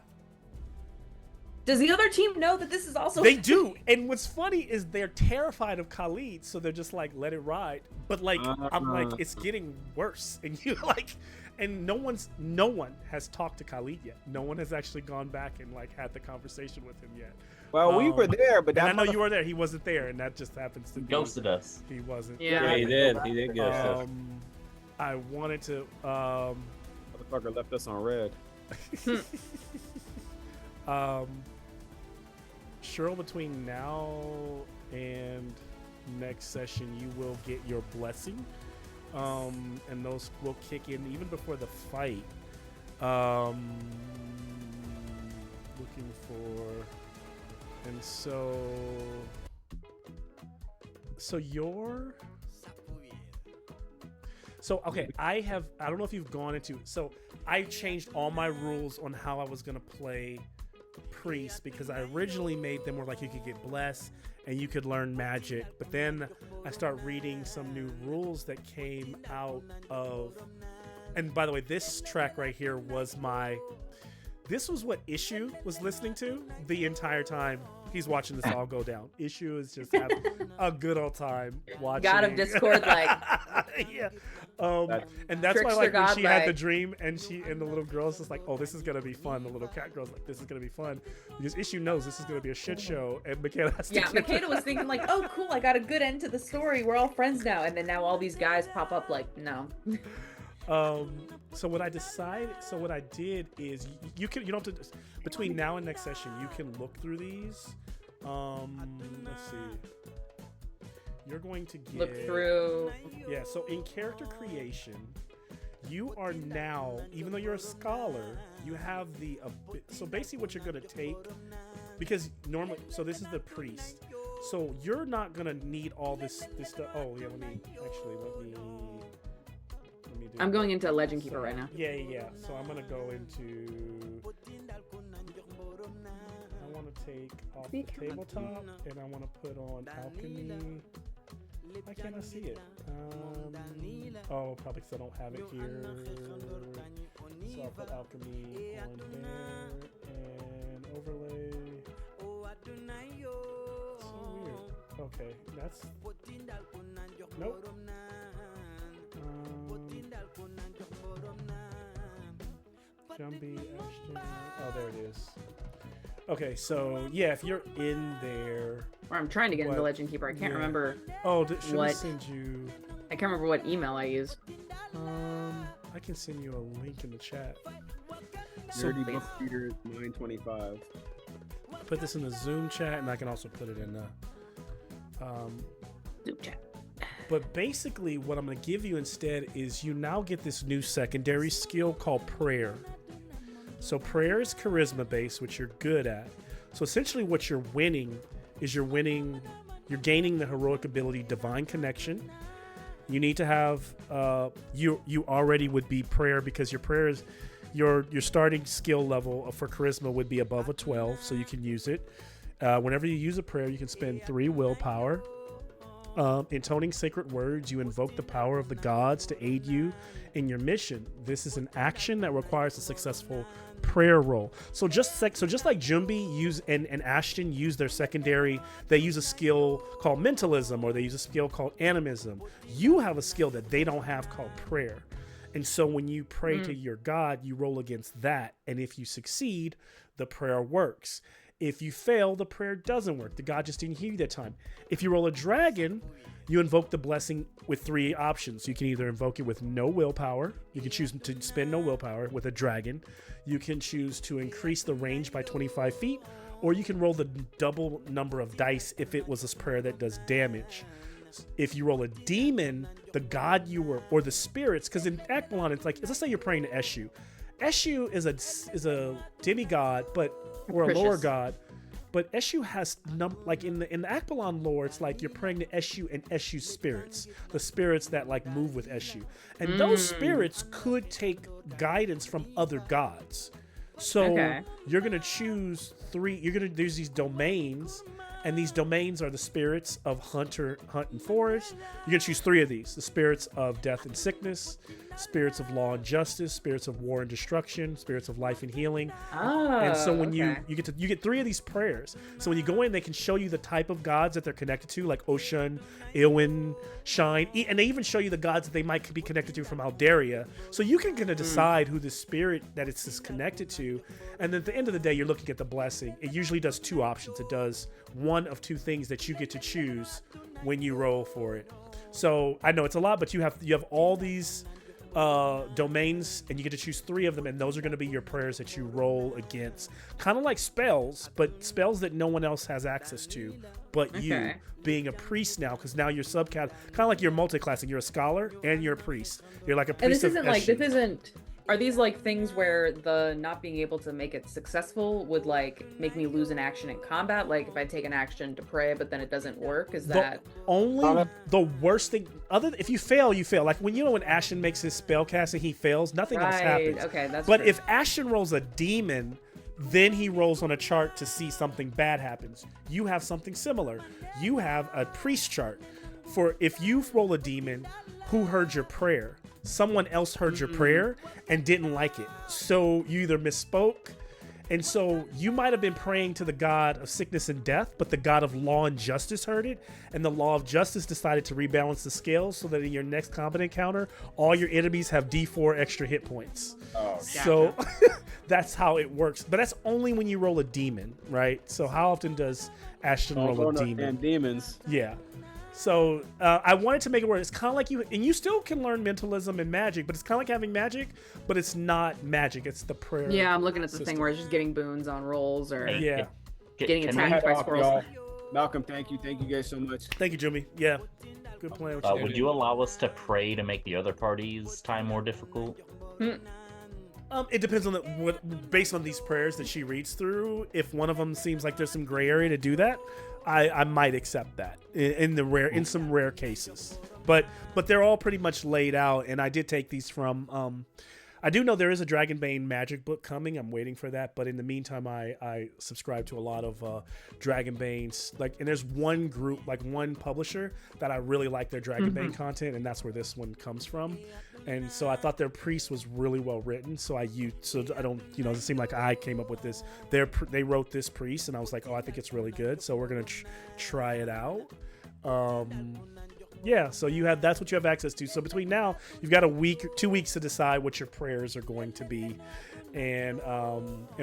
Does the other team know that this is also? They do, and what's funny is they're terrified of Khalid, so they're just let it ride. But I'm it's getting worse, and and no one has talked to Khalid yet. No one has actually gone back and had the conversation with him yet. Well, we were there, but I know you were there. He wasn't there, and that just happens to be ghosted us. He wasn't. Yeah, he did. He did ghost us. I wanted to. Motherfucker left us on red. Cheryl, between now and next session, you will get your blessing, and those will kick in even before the fight. Looking for, and so you're. So okay, I don't know if you've gone into. So I changed all my rules on how I was gonna play priest because I originally made them where you could get blessed and you could learn magic, but then I start reading some new rules that came out of And by the way, this track right here was this was what Issue was listening to the entire time he's watching this all go down. Issue is just having a good old time watching. God of Discord, like. Yeah. And that's why, like, when she had the dream and the little girl's just like, oh, this is gonna be fun. The little cat girl's like, this is gonna be fun, because Issue knows this is gonna be a shit show, and Michaela has to. Yeah, Michaela was thinking like, oh, cool, I got a good end to the story. We're all friends now, and then now all these guys pop up like, no. So what I did is you don't have to, between now and next session, you can look through these. Let's see. You're going to get... Look through... Yeah, so in character creation, you are now, even though you're a scholar, you have the... So basically what you're going to take, because normally... So this is the priest. So you're not going to need all this stuff. Oh, yeah, let me do... I'm going into Legend Keeper right now. Yeah. So I'm going to go into... I want to take off the tabletop, and I want to put on alchemy. Why can't I see it? Oh, probably because I don't have it here. So I'll put alchemy on there and overlay. So weird. Okay, that's... Nope. Jumbie, Ashton. Oh, there it is. Okay, so yeah, if you're in there, or I'm trying to get into Legend Keeper. I can't remember. Oh, should I send you? I can't remember what email I used. I can send you a link in the chat. Nerdy Book Reader is 925. Put this in the Zoom chat, and I can also put it in the Zoom chat. But basically, what I'm going to give you instead is you now get this new secondary skill called prayer. So prayer is charisma based, which you're good at. So essentially what you're winning is you're gaining the heroic ability divine connection. You need to have you already would be prayer, because your prayer is your starting skill level for charisma would be above a 12, so you can use it. Whenever you use a prayer, you can spend 3 willpower. Intoning sacred words, you invoke the power of the gods to aid you in your mission. This is an action that requires a successful prayer roll. So just like Jumbie and Ashton use their secondary, they use a skill called mentalism, or they use a skill called animism. You have a skill that they don't have called prayer. And so when you pray to your god, you roll against that. And if you succeed, the prayer works. If you fail, the prayer doesn't work. The god just didn't hear you that time. If you roll a dragon, you invoke the blessing with 3 options. You can either invoke it with no willpower. You can choose to spend no willpower with a dragon. You can choose to increase the range by 25 feet, or you can roll the double number of dice if it was a prayer that does damage. If you roll a demon, the god you were, or the spirits, because in Akbalon, it's like, let's say you're praying to Eshu. Eshu is a demigod, or a lower god, but Eshu has like in the Akbalon lore, it's like you're praying to Eshu and Eshu's spirits, the spirits that like move with Eshu, and those spirits could take guidance from other gods. So you're gonna choose 3. There's these domains, and these domains are the spirits of hunt and forest. You're gonna choose 3 of these: the spirits of death and sickness, spirits of law and justice, spirits of war and destruction, spirits of life and healing. And so when you get 3 of these prayers. So when you go in, they can show you the type of gods that they're connected to, like Oshun, Ilwin, Shine, and they even show you the gods that they might be connected to from Aldaria. So you can kind of decide who the spirit that it's connected to. And at the end of the day, you're looking at the blessing. It usually does 2 options. It does one of 2 things that you get to choose when you roll for it. So I know it's a lot, but you have all these domains, and you get to choose 3 of them, and those are going to be your prayers that you roll against. Kind of like spells, but spells that no one else has access to but you, being a priest now, because now you're kind of like you're multi-classing. You're a scholar and you're a priest. You're like a priest. And are these like things where the not being able to make it successful would like make me lose an action in combat? Like if I take an action to pray, but then it doesn't work, is that the worst thing? If you fail, you fail. Like when Ashton makes his spell cast and he fails, nothing else happens. Okay, that's But true. if Ashton rolls a demon, then he rolls on a chart to see something bad happens. You have something similar. You have a priest chart for if you roll a demon, who heard your prayer? someone else heard your prayer and didn't like it. So you either misspoke, and so you might have been praying to the God of sickness and death, but the God of law and justice heard it, and the law of justice decided to rebalance the scales so that in your next combat encounter, all your enemies have D4 extra hit points. Oh, so that's how it works. But that's only when you roll a demon, right? So how often does Ashton roll a demon? Damn demons. Yeah. So I wanted to make it where it's kind of like you still can learn mentalism and magic, but it's kind of like having magic, but it's not magic. It's the prayer. Yeah, I'm looking at the system. thing where it's just getting boons on rolls or getting Can we attacked by Off, squirrels. y'all. Malcolm, thank you guys so much. Thank you, Jimmy. Yeah, good plan. would you allow us to pray to make the other party's time more difficult? It depends on based on these prayers that she reads through. If one of them seems like there's some gray area to do that, I might accept that in some rare cases. But they're all pretty much laid out, and I did take these from. I do know there is a Dragonbane magic book coming. I'm waiting for that, but in the meantime, I subscribe to a lot of Dragonbanes. And there's one group, one publisher that I really like their Dragonbane content, and that's where this one comes from. And so I thought their priest was really well written. So I don't, it doesn't seem like I came up with this. They wrote this priest, and I was like, oh, I think it's really good. So we're gonna try it out. Yeah, so that's what you have access to. So between now, you've got 2 weeks to decide what your prayers are going to be, and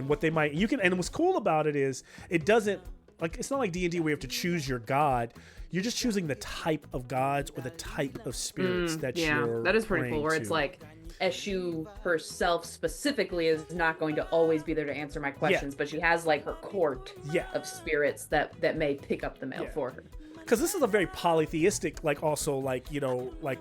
what they might. And what's cool about it is it doesn't it's not like D&D where you have to choose your god. You're just choosing the type of gods or the type of spirits that you're. That is pretty praying cool. Where to. it's like Eshu herself specifically is not going to always be there to answer my questions, but she has her court of spirits that may pick up the mail for her. Because this is a very polytheistic,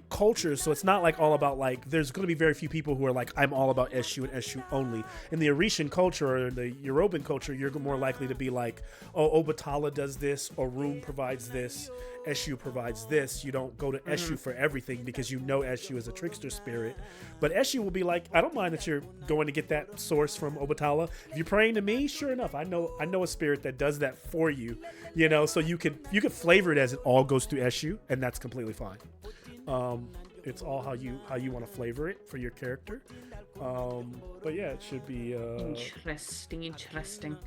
culture. So it's not all about there's going to be very few people who are I'm all about Eshu and Eshu only. In the Orishan culture or the Yoruban culture, you're more likely to be Obatala does this, Orun provides this, Eshu provides this. You don't go to Eshu for everything because Eshu is a trickster spirit. But Eshu will be I don't mind that you're going to get that source from Obatala. If you're praying to me, sure enough, I know a spirit that does that for you. So you could flavor it as it all goes through Eshu, and that's completely fine. It's all how you want to flavor it for your character. But yeah, it should be Interesting.